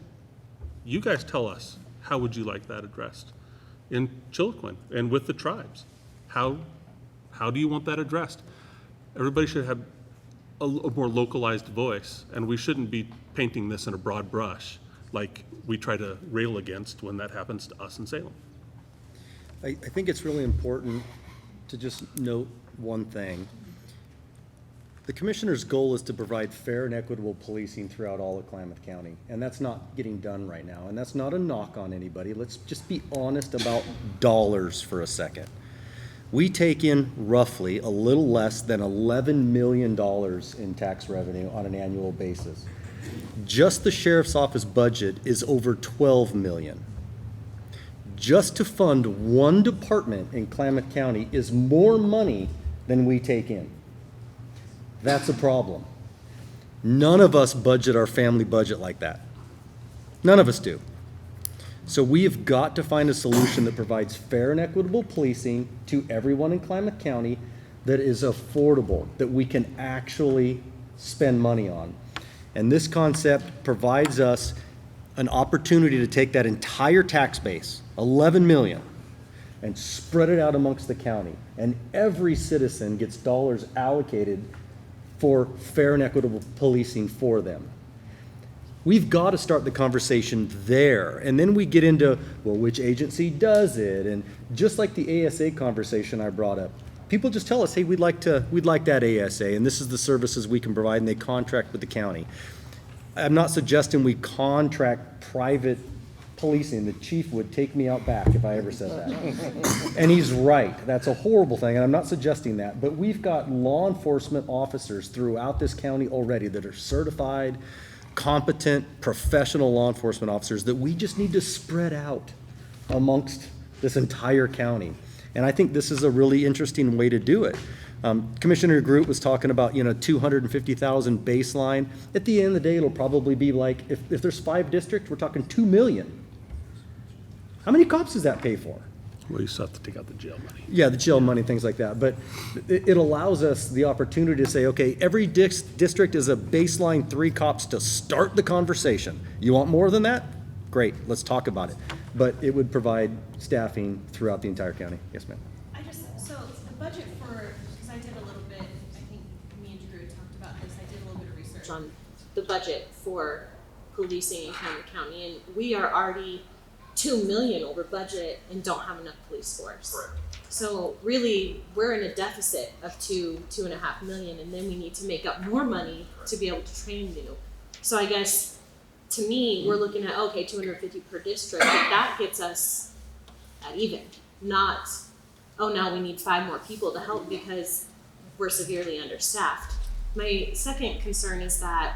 You guys tell us, how would you like that addressed in Chiloquin and with the tribes? How do you want that addressed? Everybody should have a more localized voice, and we shouldn't be painting this in a broad brush like we try to rail against when that happens to us in Salem. I think it's really important to just note one thing. The commissioner's goal is to provide fair and equitable policing throughout all of Klamath County, and that's not getting done right now, and that's not a knock on anybody. Let's just be honest about dollars for a second. We take in roughly a little less than $11 million in tax revenue on an annual basis. Just the sheriff's office budget is over $12 million. Just to fund one department in Klamath County is more money than we take in. That's a problem. None of us budget our family budget like that. None of us do. So we have got to find a solution that provides fair and equitable policing to everyone in Klamath County that is affordable, that we can actually spend money on. And this concept provides us an opportunity to take that entire tax base, 11 million, and spread it out amongst the county. And every citizen gets dollars allocated for fair and equitable policing for them. We've got to start the conversation there. And then we get into, well, which agency does it? And just like the ASA conversation I brought up, people just tell us, hey, we'd like that ASA, and this is the services we can provide, and they contract with the county. I'm not suggesting we contract private policing. The chief would take me out back if I ever said that. And he's right. That's a horrible thing, and I'm not suggesting that. But we've got law enforcement officers throughout this county already that are certified, competent, professional law enforcement officers that we just need to spread out amongst this entire county. And I think this is a really interesting way to do it. Commissioner Groot was talking about, 250,000 baseline. At the end of the day, it'll probably be like, if there's 5 districts, we're talking 2 million. How many cops does that pay for? Well, you still have to take out the jail money. Yeah, the jail money, things like that. But it allows us the opportunity to say, okay, every district is a baseline 3 cops to start the conversation. You want more than that? Great, let's talk about it. But it would provide staffing throughout the entire county. Yes, ma'am. So the budget for, because I did a little bit, I think me and Drew talked about this, I did a little bit of research on the budget for policing in Klamath County, and we are already 2 million over budget and don't have enough police force. Correct. So really, we're in a deficit of 2.5 million, and then we need to make up more money to be able to train new. So I guess, to me, we're looking at, okay, 250 per district, but that gets us at even, not, oh, now we need 5 more people to help because we're severely understaffed. My second concern is that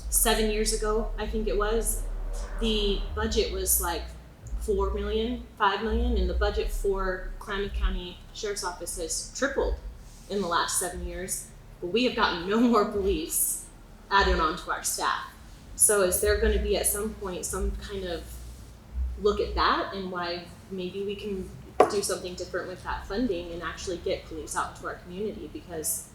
7 years ago, I think it was, the budget was like 4 million, 5 million, and the budget for Klamath County Sheriff's Office has tripled in the last 7 years, but we have gotten no more police added onto our staff. So is there going to be at some point some kind of look at that and why maybe we can do something different with that funding and actually get police out to our community? Because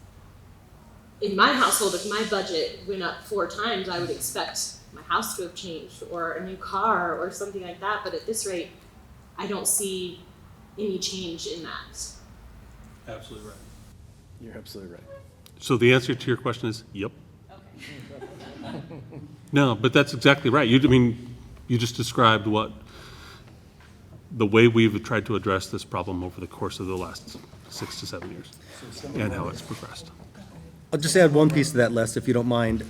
in my household, if my budget went up 4 times, I would expect my house to have changed or a new car or something like that. But at this rate, I don't see any change in that. Absolutely right. You're absolutely right. So the answer to your question is, yep. Okay. No, but that's exactly right. You just described the way we've tried to address this problem over the course of the last 6 to 7 years and how it's progressed. I'll just add one piece to that, Les, if you don't mind.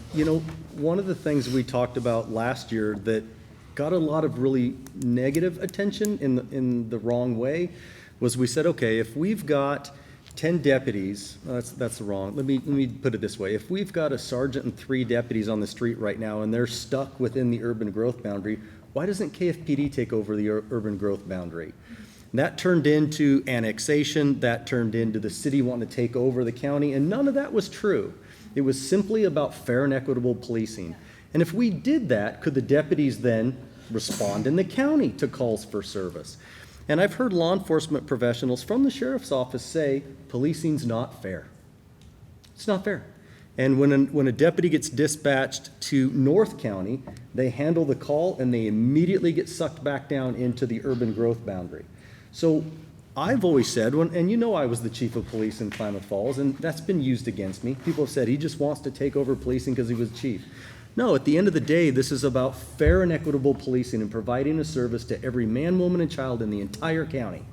One of the things we talked about last year that got a lot of really negative attention in the wrong way was we said, okay, if we've got 10 deputies, that's wrong. Let me put it this way. If we've got a sergeant and 3 deputies on the street right now and they're stuck within the urban growth boundary, why doesn't KFPD take over the urban growth boundary? And that turned into annexation, that turned into the city wanting to take over the county, and none of that was true. It was simply about fair and equitable policing. And if we did that, could the deputies then respond in the county to calls for service? And I've heard law enforcement professionals from the sheriff's office say, policing's not fair. It's not fair. And when a deputy gets dispatched to North County, they handle the call and they immediately get sucked back down into the urban growth boundary. So I've always said, and I was the chief of police in Klamath Falls, and that's been used against me. People have said he just wants to take over policing because he was chief. No, at the end of the day, this is about fair and equitable policing and providing a service to every man, woman, and child in the entire county.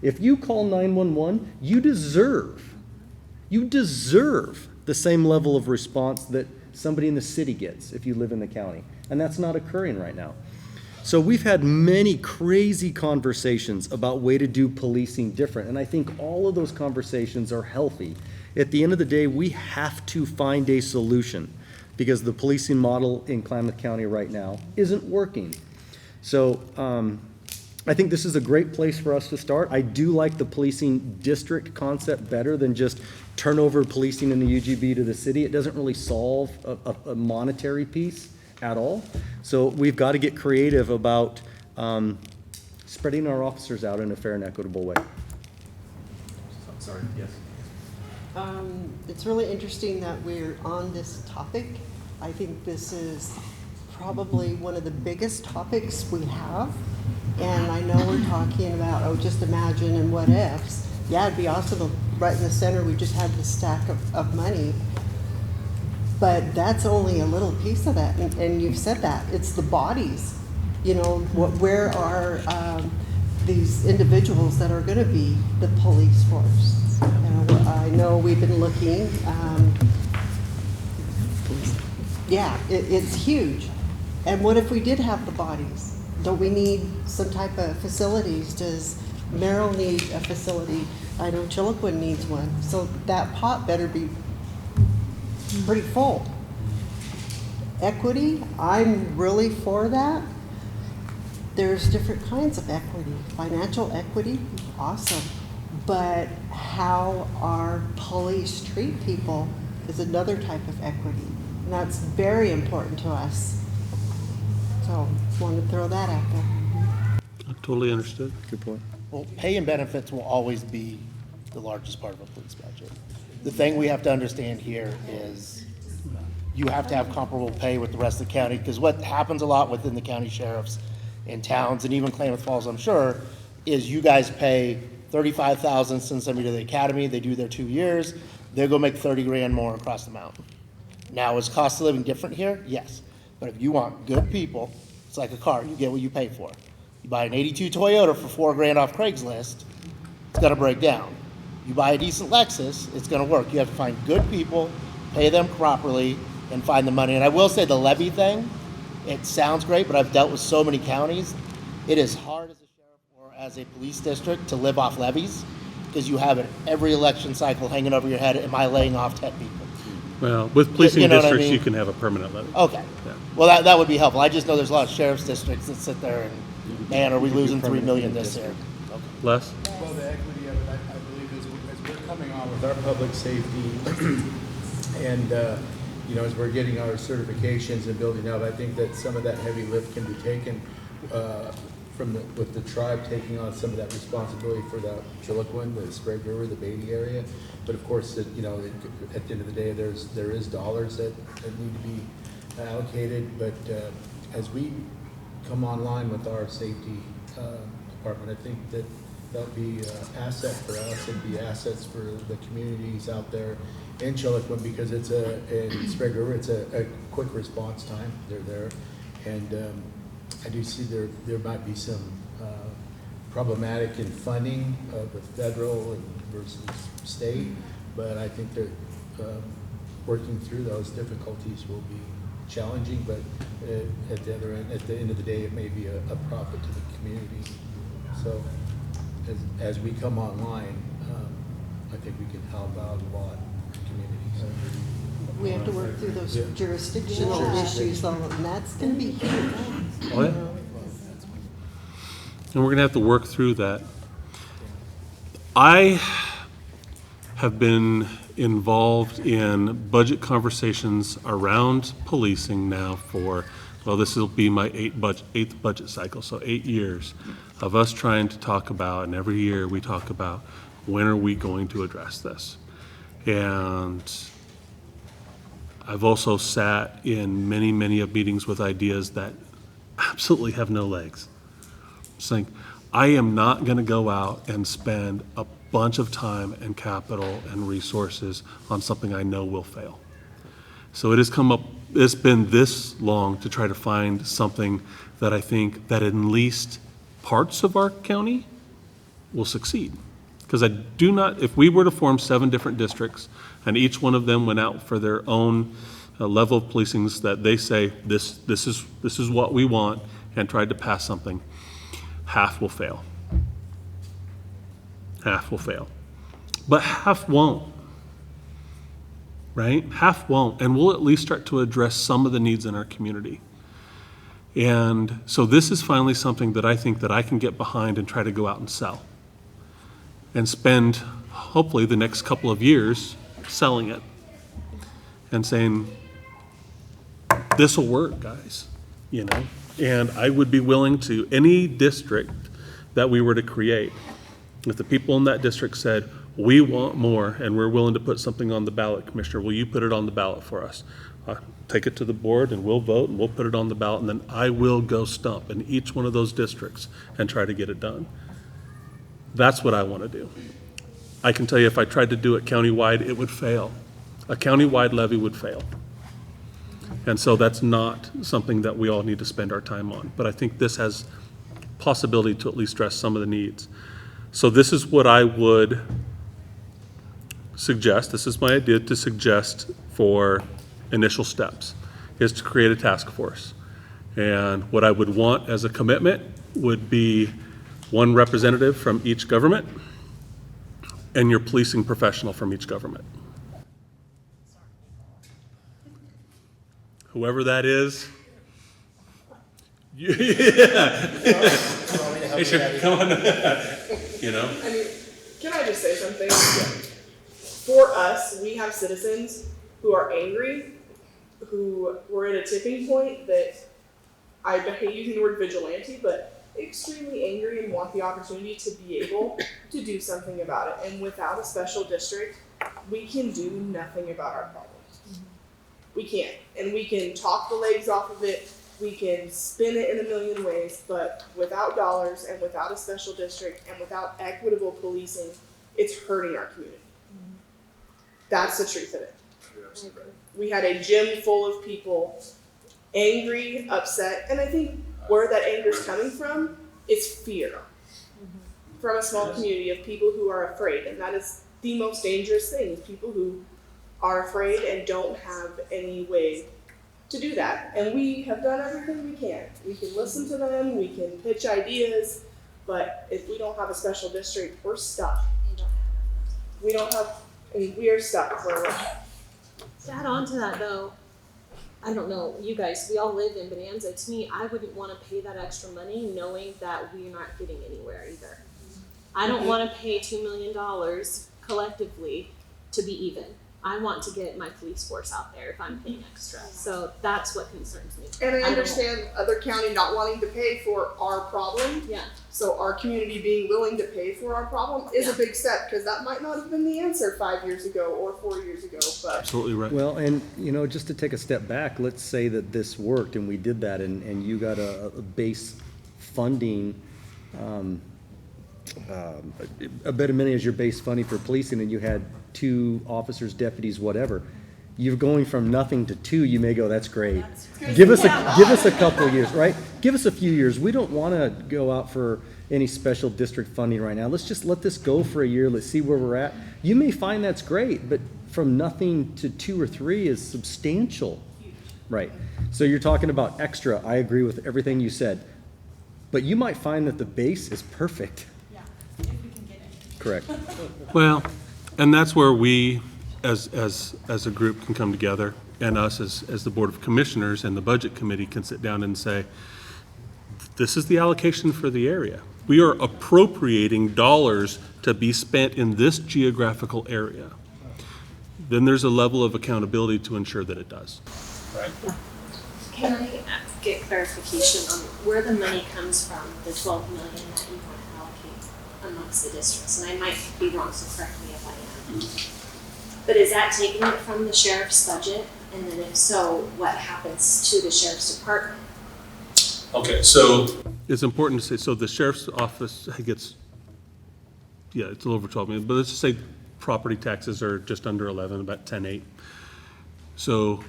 If you call 911, you deserve the same level of response that somebody in the city gets if you live in the county. And that's not occurring right now. So we've had many crazy conversations about way to do policing different. And I think all of those conversations are healthy. At the end of the day, we have to find a solution because the policing model in Klamath County right now isn't working. So I think this is a great place for us to start. I do like the policing district concept better than just turn over policing in the UGB to the city. It doesn't really solve a monetary piece at all. So we've got to get creative about spreading our officers out in a fair and equitable way. Sorry, yes. It's really interesting that we're on this topic. I think this is probably one of the biggest topics we have. And I know we're talking about, oh, just imagine and what ifs. Yeah, it'd be awesome if right in the center we just had this stack of money. But that's only a little piece of that. And you've said that. It's the bodies. You know, where are these individuals that are going to be the police force? I know we've been looking. Yeah, it's huge. And what if we did have the bodies? Don't we need some type of facilities? Does Merrill need a facility? I know Chiloquin needs one. So that pot better be pretty full. Equity, I'm really for that. There's different kinds of equity. Financial equity, awesome. But how our police treat people is another type of equity. And that's very important to us. So just wanted to throw that out there. I totally understood. Good point. Well, pay and benefits will always be the largest part of a police budget. The thing we have to understand here is you have to have comparable pay with the rest of the county, because what happens a lot within the county sheriffs in towns, and even Klamath Falls, I'm sure, is you guys pay $35,000, send somebody to the academy, they do their 2 years, they go make 30 grand more across the mountain. Now, is cost of living different here? Yes. But if you want good people, it's like a car, you get what you pay for. You buy an 82 Toyota for 4 grand off Craigslist, it's gonna break down. You buy a decent Lexus, it's gonna work. You have to find good people, pay them properly, and find the money. And I will say the levy thing, it sounds great, but I've dealt with so many counties. It is hard as a sheriff or as a police district to live off levies, because you have it every election cycle hanging over your head. Am I laying off 10 people? Well, with policing You know what I districts, mean? you can have a permanent levy. Okay. Yeah. Well, that would be helpful. I just know there's a lot of sheriff's districts that sit there and, man, are we losing 3 million this year? Okay. Les? Well, the equity of it, I believe, as we're coming on with our public safety and, you know, as we're getting our certifications and building up, I think that some of that heavy lift can be taken with the tribe taking on some of that responsibility for the Chiloquin, the Sprague River, the Beatty area. But of course, you know, at the end of the day, there is dollars that need to be allocated. But as we come online with our safety department, I think that that'll be an asset for us and be assets for the communities out there in Chiloquin, because it's in Sprague River, it's a quick response time. They're there, and I do see there might be some problematic in funding with federal versus state, but I think that working through those difficulties will be challenging, but at the end of the day, it may be a profit to the community. So as we come online, I think we can help out a lot of communities. We have to work through those jurisdictional issues, though, and that's going to be huge. Oh, yeah. And we're going to have to work through that. I have been involved in budget conversations around policing now for, well, this will be my eighth budget cycle, so 8 years of us trying to talk about, and every year we talk about, when are we going to address this? And I've also sat in many, many of meetings with ideas that absolutely have no legs. Saying, I am not going to go out and spend a bunch of time and capital and resources on something I know will fail. So it has come up, it's been this long to try to find something that I think that at least parts of our county will succeed. Because I do not, if we were to form 7 different districts and each one of them went out for their own level of policings that they say, this is what we want, and tried to pass something, half will fail. Half will fail. But half won't, right? Half won't, and we'll at least start to address some of the needs in our community. And so this is finally something that I think that I can get behind and try to go out and sell. And spend, hopefully, the next couple of years selling it and saying, this will work, guys, you know? And I would be willing to, any district that we were to create, if the people in that district said, we want more and we're willing to put something on the ballot, Commissioner, will you put it on the ballot for us? Take it to the board and we'll vote and we'll put it on the ballot, and then I will go stump in each one of those districts and try to get it done. That's what I want to do. I can tell you if I tried to do it countywide, it would fail. A countywide levy would fail. And so that's not something that we all need to spend our time on. But I think this has possibility to at least address some of the needs. So this is what I would suggest. This is my idea to suggest for initial steps, is to create a task force. And what I would want as a commitment would be one representative from each government and your policing professional from each government. Whoever that is. Hey, sure, come on. You know? I mean, can I just say something? For us, we have citizens who are angry, who were at a tipping point that, I hate using the word vigilante, but extremely angry and want the opportunity to be able to do something about it. And without a special district, we can do nothing about our problems. We can't. And we can talk the legs off of it. We can spin it in a million ways, but without dollars and without a special district and without equitable policing, it's hurting our community. That's the truth of it. We had a gym full of people, angry, upset, and I think where that anger is coming from is fear. From a small community of people who are afraid, and that is the most dangerous thing, is people who are afraid and don't have any way to do that. And we have done everything we can. We can listen to them, we can pitch ideas, but if we don't have a special district, we're stuck. We don't have, I mean, we are stuck where we're at. To add on to that though, I don't know, you guys, we all live in Bonanza. To me, I wouldn't want to pay that extra money knowing that we're not getting anywhere either. I don't want to pay $2 million collectively to be even. I want to get my police force out there if I'm paying extra. So that's what concerns me. And I understand other county not wanting to pay for our problem. Yeah. So our community being willing to pay for our problem is a big step, because that might not have been the answer 5 years ago or 4 years ago. But Absolutely right. Well, and, you know, just to take a step back, let's say that this worked and we did that and you got a base funding, a bit of money as your base funding for policing, and you had 2 officers, deputies, whatever. You're going from nothing to 2, you may go, that's great. Give us a couple years, right? Give us a few years. We don't want to go out for any special district funding right now. Let's just let this go for a year. Let's see where we're at. You may find that's great, but from nothing to 2 or 3 is substantial. Right. So you're talking about extra. I agree with everything you said. But you might find that the base is perfect. Yeah, if we can get it. Correct. Well, and that's where we, as a group, can come together, and us as the Board of Commissioners and the Budget Committee can sit down and say, this is the allocation for the area. We are appropriating dollars to be spent in this geographical area. Then there's a level of accountability to ensure that it does. Right? Can I get clarification on where the money comes from, the $12 million that you want to allocate amongst the districts? And I might be wrong, so correct me if I am. But is that taking it from the sheriff's budget? And then if so, what happens to the sheriff's department? Okay, so it's important to say, so the sheriff's office gets, yeah, it's a little over 12 million, but let's just say property taxes are just under 11, about 10.8. So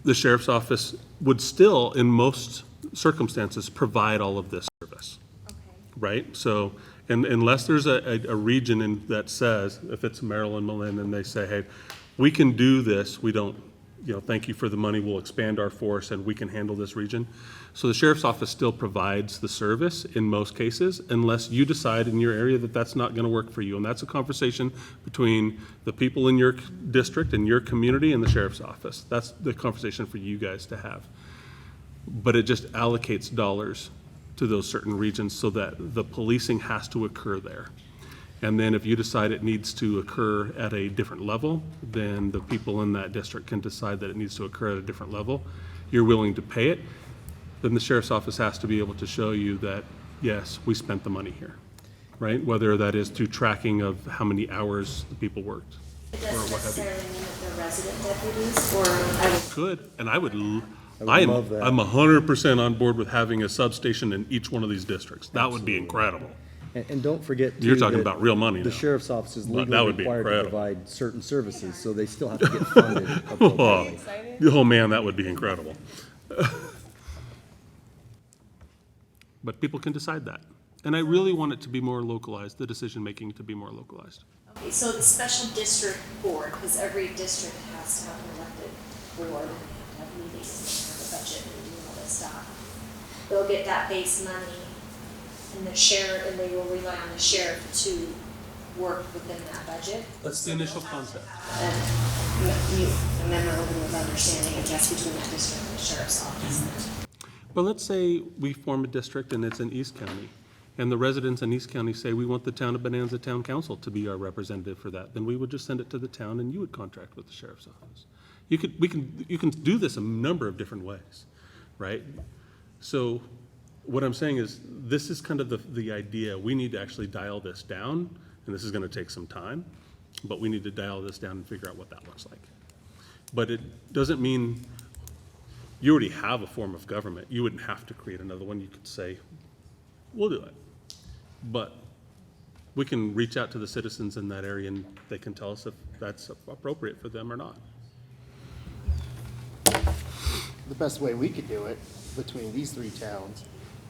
the sheriff's office would still, in most circumstances, provide all of this service. Okay. Right? So, and unless there's a region that says, if it's Maryland, Malin, and they say, hey, we can do this, we don't, you know, thank you for the money, we'll expand our force and we can handle this region. So the sheriff's office still provides the service in most cases, unless you decide in your area that that's not going to work for you. And that's a conversation between the people in your district and your community and the sheriff's office. That's the conversation for you guys to have. But it just allocates dollars to those certain regions so that the policing has to occur there. And then if you decide it needs to occur at a different level, then the people in that district can decide that it needs to occur at a different level. You're willing to pay it. then the sheriff's office has to be able to show you that, yes, we spent the money here, right? Whether that is through tracking of how many hours the people worked. It or doesn't what have you. necessarily mean that they're resident deputies, or I would Could, and I would love that. I'm 100% on board with having a substation in each one of these districts. That would be incredible. And don't forget, too, You're talking that about real money the now. sheriff's office is But that legally would be required to incredible. provide certain services, so they still have to get funded appropriately. Oh, man, that would be incredible. But people can decide that. And I really want it to be more localized, the decision-making to be more localized. Okay, so the special district board, because every district has to have an elected board, and they have to have meetings, and they have a budget, and do all this stuff. They'll get that base money, and the sheriff, and they will rely on the sheriff to work within that budget. That's the initial concept. A memorandum of understanding, I guess, between that district and the sheriff's office. But let's say we form a district and it's in East County, and the residents in East County say, we want the town of Bonanza Town Council to be our representative for that, then we would just send it to the town and you would contract with the sheriff's office. You can do this a number of different ways, right? So what I'm saying is, this is kind of the idea. We need to actually dial this down, and this is gonna take some time, but we need to dial this down and figure out what that looks like. But it doesn't mean you already have a form of government. You wouldn't have to create another one. You could say, we'll do it. But we can reach out to the citizens in that area and they can tell us if that's appropriate for them or not. The best way we could do it between these three towns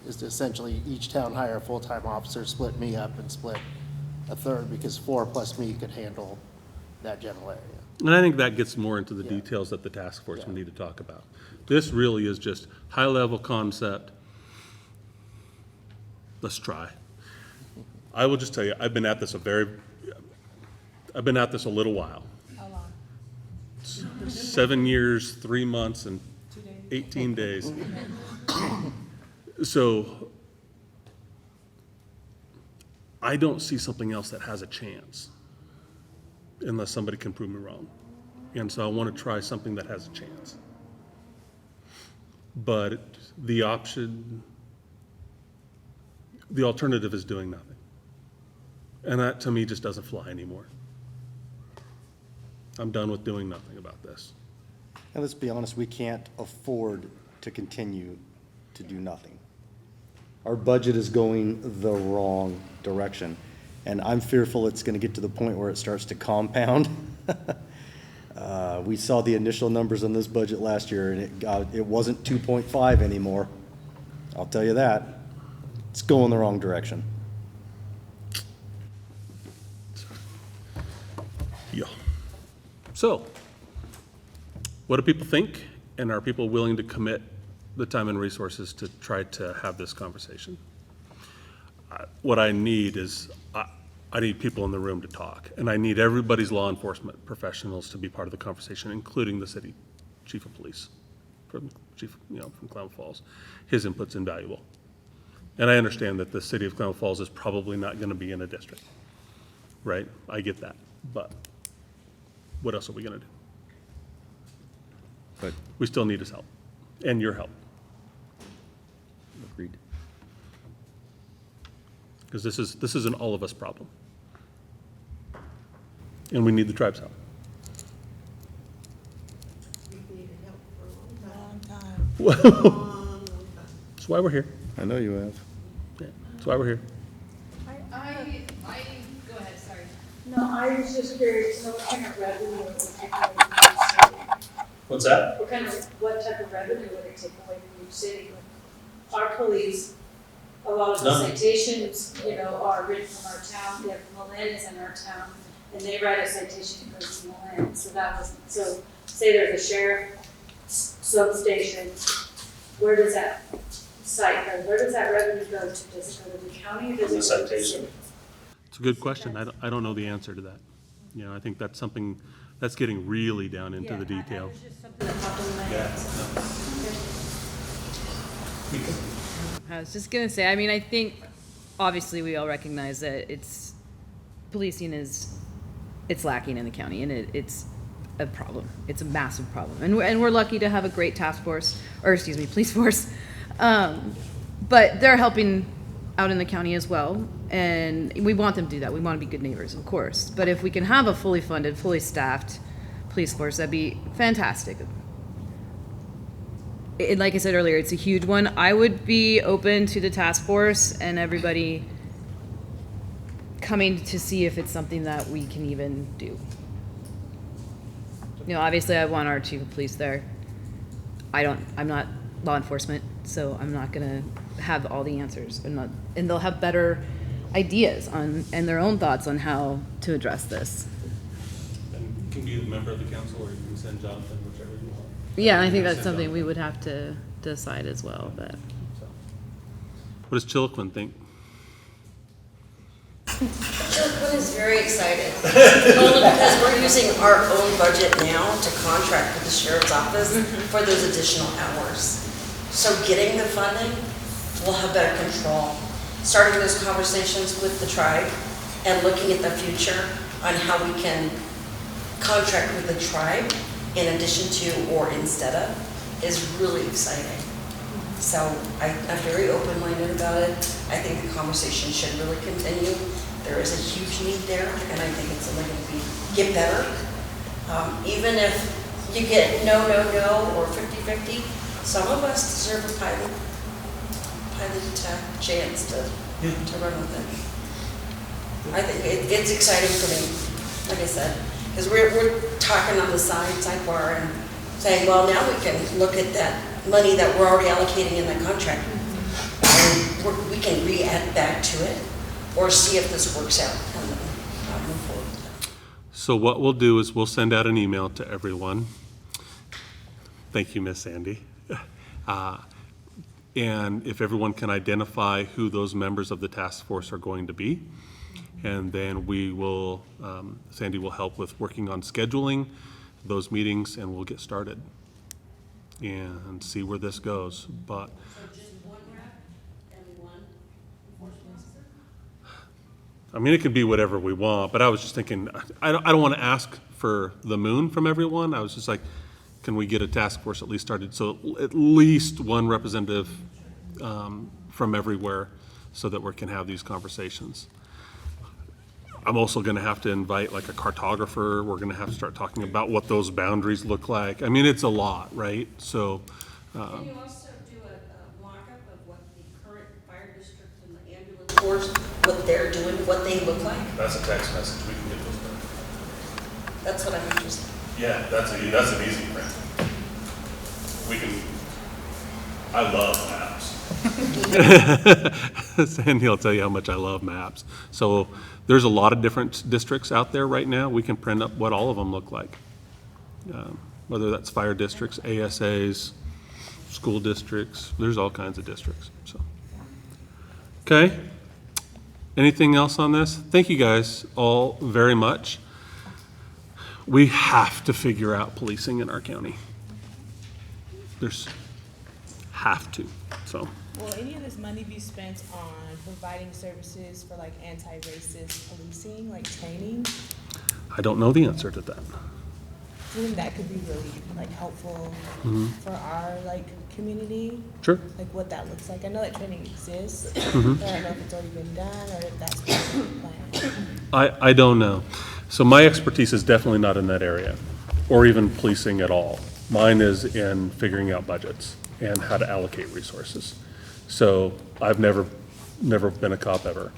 is to essentially each town hire a full-time officer, split me up and split a third, because 4 plus me could handle that general area. And I think that gets more into the Yeah. details that the task force we need to talk about. This really is just high-level concept. Let's try. I will just tell you, I've been at this a little while. How long? 7 years, 3 months, and 18 days. So I don't see something else that has a chance unless somebody can prove me wrong. And so I want to try something that has a chance. But the alternative is doing nothing. And that, to me, just doesn't fly anymore. I'm done with doing nothing about this. And let's be honest, we can't afford to continue to do nothing. Our budget is going the wrong direction, and I'm fearful it's gonna get to the point where it starts to compound. We saw the initial numbers on this budget last year, and it wasn't 2.5 anymore. I'll tell you that. It's going the wrong direction. Yeah. So, what do people think? And are people willing to commit the time and resources to try to have this conversation? What I need is, I need people in the room to talk. And I need everybody's law enforcement professionals to be part of the conversation, including the city chief of police, from Klamath Falls. His input's invaluable. And I understand that the city of Klamath Falls is probably not gonna be in a district, right? I get that, but what else are we gonna do? But We still need his help, and your help, agreed. because this is an all of us problem. And we need the tribe's help. We've needed help for a long time. Long time. Long time. That's why we're here. I know you have. Yeah, that's why we're here. Go ahead, sorry. No, I was just curious, what kind of revenue would it take away from each city? What's that? What type of revenue would it take away from each city? Our police, a lot of the None. citations, are written from our town, Malin is in our town, and they write a citation that goes to Malin, so say there's a sheriff substation, where does that site go? Where does that revenue go to? Does it go to the county, or does it go to the city? It's a good question. I don't know the answer to that. I think that's something that's getting really down into the detail. It's just something that popped in my head. I was just gonna say, I think, obviously, we all recognize that policing it's lacking in the county, and it's a problem. It's a massive problem. And we're lucky to have a great police force. But they're helping out in the county as well, and we want them to do that. We want to be good neighbors, of course. But if we can have a fully funded, fully staffed police force, that'd be fantastic. Like I said earlier, it's a huge one. I would be open to the task force and everybody coming to see if it's something that we can even do. You know, obviously I want our chief of police there. I'm not law enforcement, so I'm not gonna have all the answers, and they'll have better ideas on, and their own thoughts on how to address this. And you can be a member of the council, or you can send Jonathan, whichever you want. Yeah, I think that's something we would have to decide as well, but. What does Chilliquin think? Chilliquin is very excited, only because we're using our own budget now to contract with the sheriff's office for those additional hours. So getting the funding, we'll have better control. Starting those conversations with the tribe and looking at the future on how we can contract with the tribe in addition to or instead of is really exciting. So I'm very open-minded about it. I think the conversation should really continue. There is a huge need there, and I think it's only going to get better. Even if you get no, or 50-50, some of us deserve a pilot chance to run with it. I think it's exciting for me, like I said, because we're talking on the sidebar and saying, well, now we can look at that money that we're already allocating in the contract, and we can re-add back to it, or see if this works out and move forward with that. So what we'll do is we'll send out an email to everyone. Thank you, Miss Sandy. And if everyone can identify who those members of the task force are going to be, and then we will, Sandy will help with working on scheduling those meetings, and we'll get started and see where this goes. But So just one rep and one enforcement officer? I mean, it could be whatever we want, but I was just thinking, I don't want to ask for the moon from everyone. I was just like, can we get a task force at least started? So at least one representative from everywhere so that we can have these conversations. I'm also going to have to invite like a cartographer. We're going to have to start talking about what those boundaries look like. I mean, it's a lot, right? So. Can you also do a mock-up of what the current fire district and the ambulance force, what they're doing, what they look like? That's a text message. We can get those done. That's what I'm interested in. Yeah, that's an easy print. We can. I love maps. Sandy will tell you how much I love maps. So there's a lot of different districts out there right now. We can print up what all of them look like. Whether that's fire districts, ASAs, school districts, there's all kinds of districts. So, okay. Anything else on this? Thank you guys all very much. We have to figure out policing in our county. There's have to, so. Will any of this money be spent on providing services for like anti-racist policing, like training? I don't know the answer to that. I think that could be really like helpful for our like community. Sure. Like what that looks like. I know that training exists, Mhm. but I don't know if it's already been done or if that's part of the plan. I don't know. So my expertise is definitely not in that area, or even policing at all. Mine is in figuring out budgets and how to allocate resources. So I've never been a cop ever.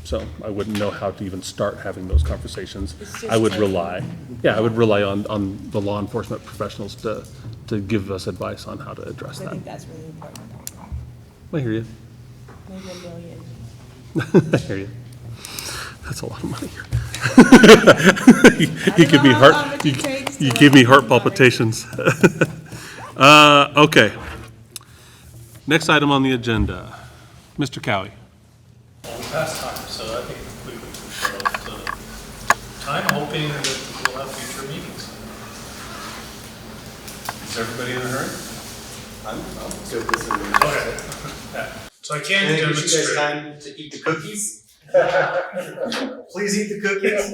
So I wouldn't know how to even start having those conversations. I would rely on the law enforcement professionals to give us advice on how to address I that. think that's really important. I hear you. Maybe $1 billion. I hear you. That's a lot of money. You give me heart. You give me heart palpitations. Okay. Next item on the agenda, Mr. Cowie. Well, we passed time, so I think we can fill the time, hoping that we'll have future meetings. Is everybody in a hurry? I'm good this evening. Okay. Yeah. So I can't Can I get you demonstrate. guys time to eat the cookies? Please eat the cookies.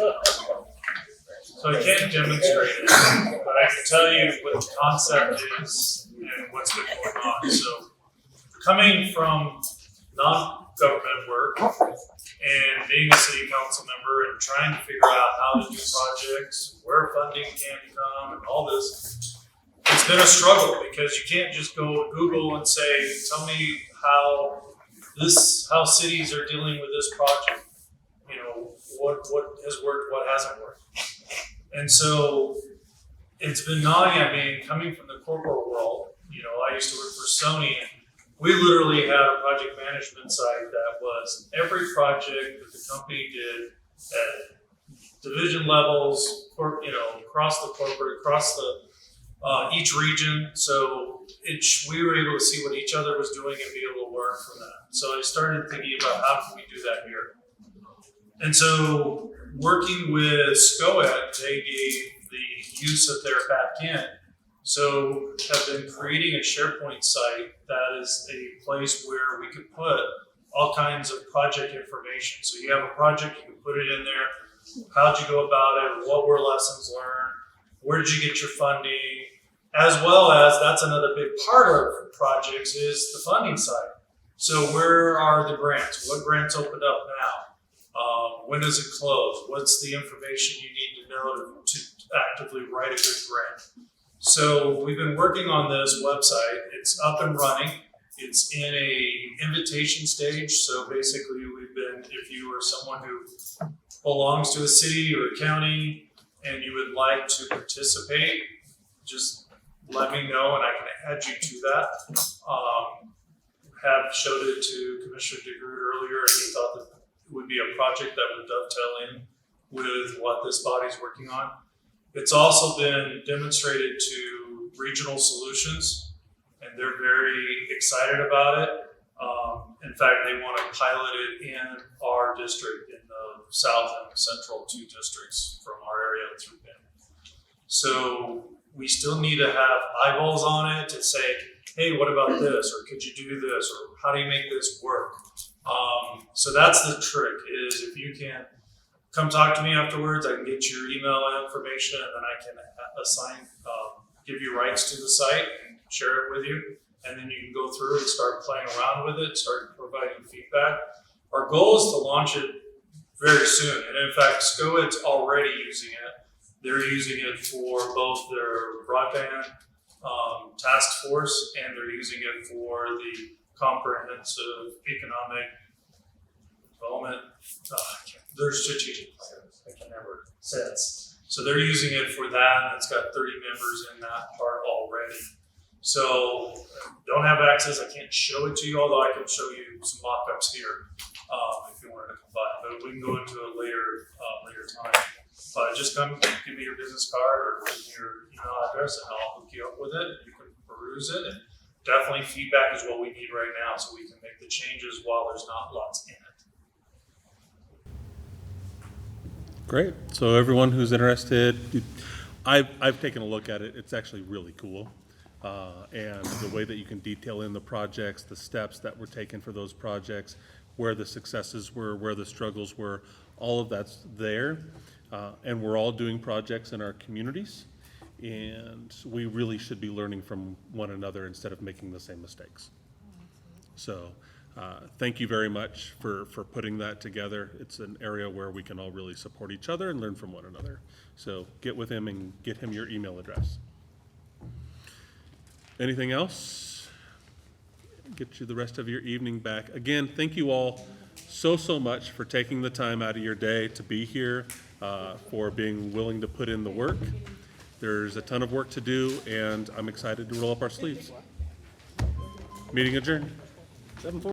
So I can't demonstrate it, but I can tell you what the concept is and what's been going on. So coming from non-government work and being a city council member and trying to figure out how to do projects, where funding can come and all this, it's been a struggle because you can't just go to Google and say, tell me how cities are dealing with this project. You know, what has worked, what hasn't worked. And so it's been gnawing at me coming from the corporate world. You know, I used to work for Sony, and we literally had a project management site that was every project that the company did at division levels, you know, across the corporate, across the each region. So we were able to see what each other was doing and be able to learn from that. So I started thinking about how can we do that here. And so working with SCOED, they gave the use of their back end. So have been creating a SharePoint site that is a place where we could put all kinds of project information. So you have a project, you can put it in there. How'd you go about it? What were lessons learned? Where did you get your funding? As well as, that's another big part of projects is the funding side. So where are the grants? What grants opened up now? When does it close? What's the information you need to know to actively write a good grant? So we've been working on this website. It's up and running. It's in a invitation stage. So basically if you are someone who belongs to a city or a county and you would like to participate, just let me know and I can add you to that. Have showed it to Commissioner DeGroot earlier, and he thought that it would be a project that would dovetail in with what this body's working on. It's also been demonstrated to Regional Solutions, and they're very excited about it. In fact, they want to pilot it in our district, in the South and Central 2 districts from our area through Bend. So we still need to have eyeballs on it to say, hey, what about this? Or could you do this? Or how do you make this work? So that's the trick, is if you can come talk to me afterwards, I can get your email information and then I can give you rights to the site and share it with you. And then you can go through and start playing around with it, start providing feedback. Our goal is to launch it very soon. And in fact, SCOED's already using it. They're using it for both their broadband task force, and they're using it for the comprehensive economic development. Their strategic plans. I can never say it. So they're using it for that, and it's got 30 members in that part already. So don't have access. I can't show it to you, although I can show you some mock-ups here if you wanted to come by. But we can go into it later time. Just come, give me your business card or give me your email address, and I'll hook you up with it. You can peruse it, and definitely feedback is what we need right now, so we can make the changes while there's not lots in it. Great. So everyone who's interested, I've taken a look at it. It's actually really cool. And the way that you can detail in the projects, the steps that were taken for those projects, where the successes were, where the struggles were, all of that's there. And we're all doing projects in our communities. And we really should be learning from one another instead of making the same mistakes. So thank you very much for putting that together. It's an area where we can all really support each other and learn from one another. So get with him and get him your email address. Anything else? Get you the rest of your evening back. Again, thank you all so much for taking the time out of your day to be here, for being willing to put in the work. There's a ton of work to do, and I'm excited to roll up our sleeves. Meeting adjourned. 7:40.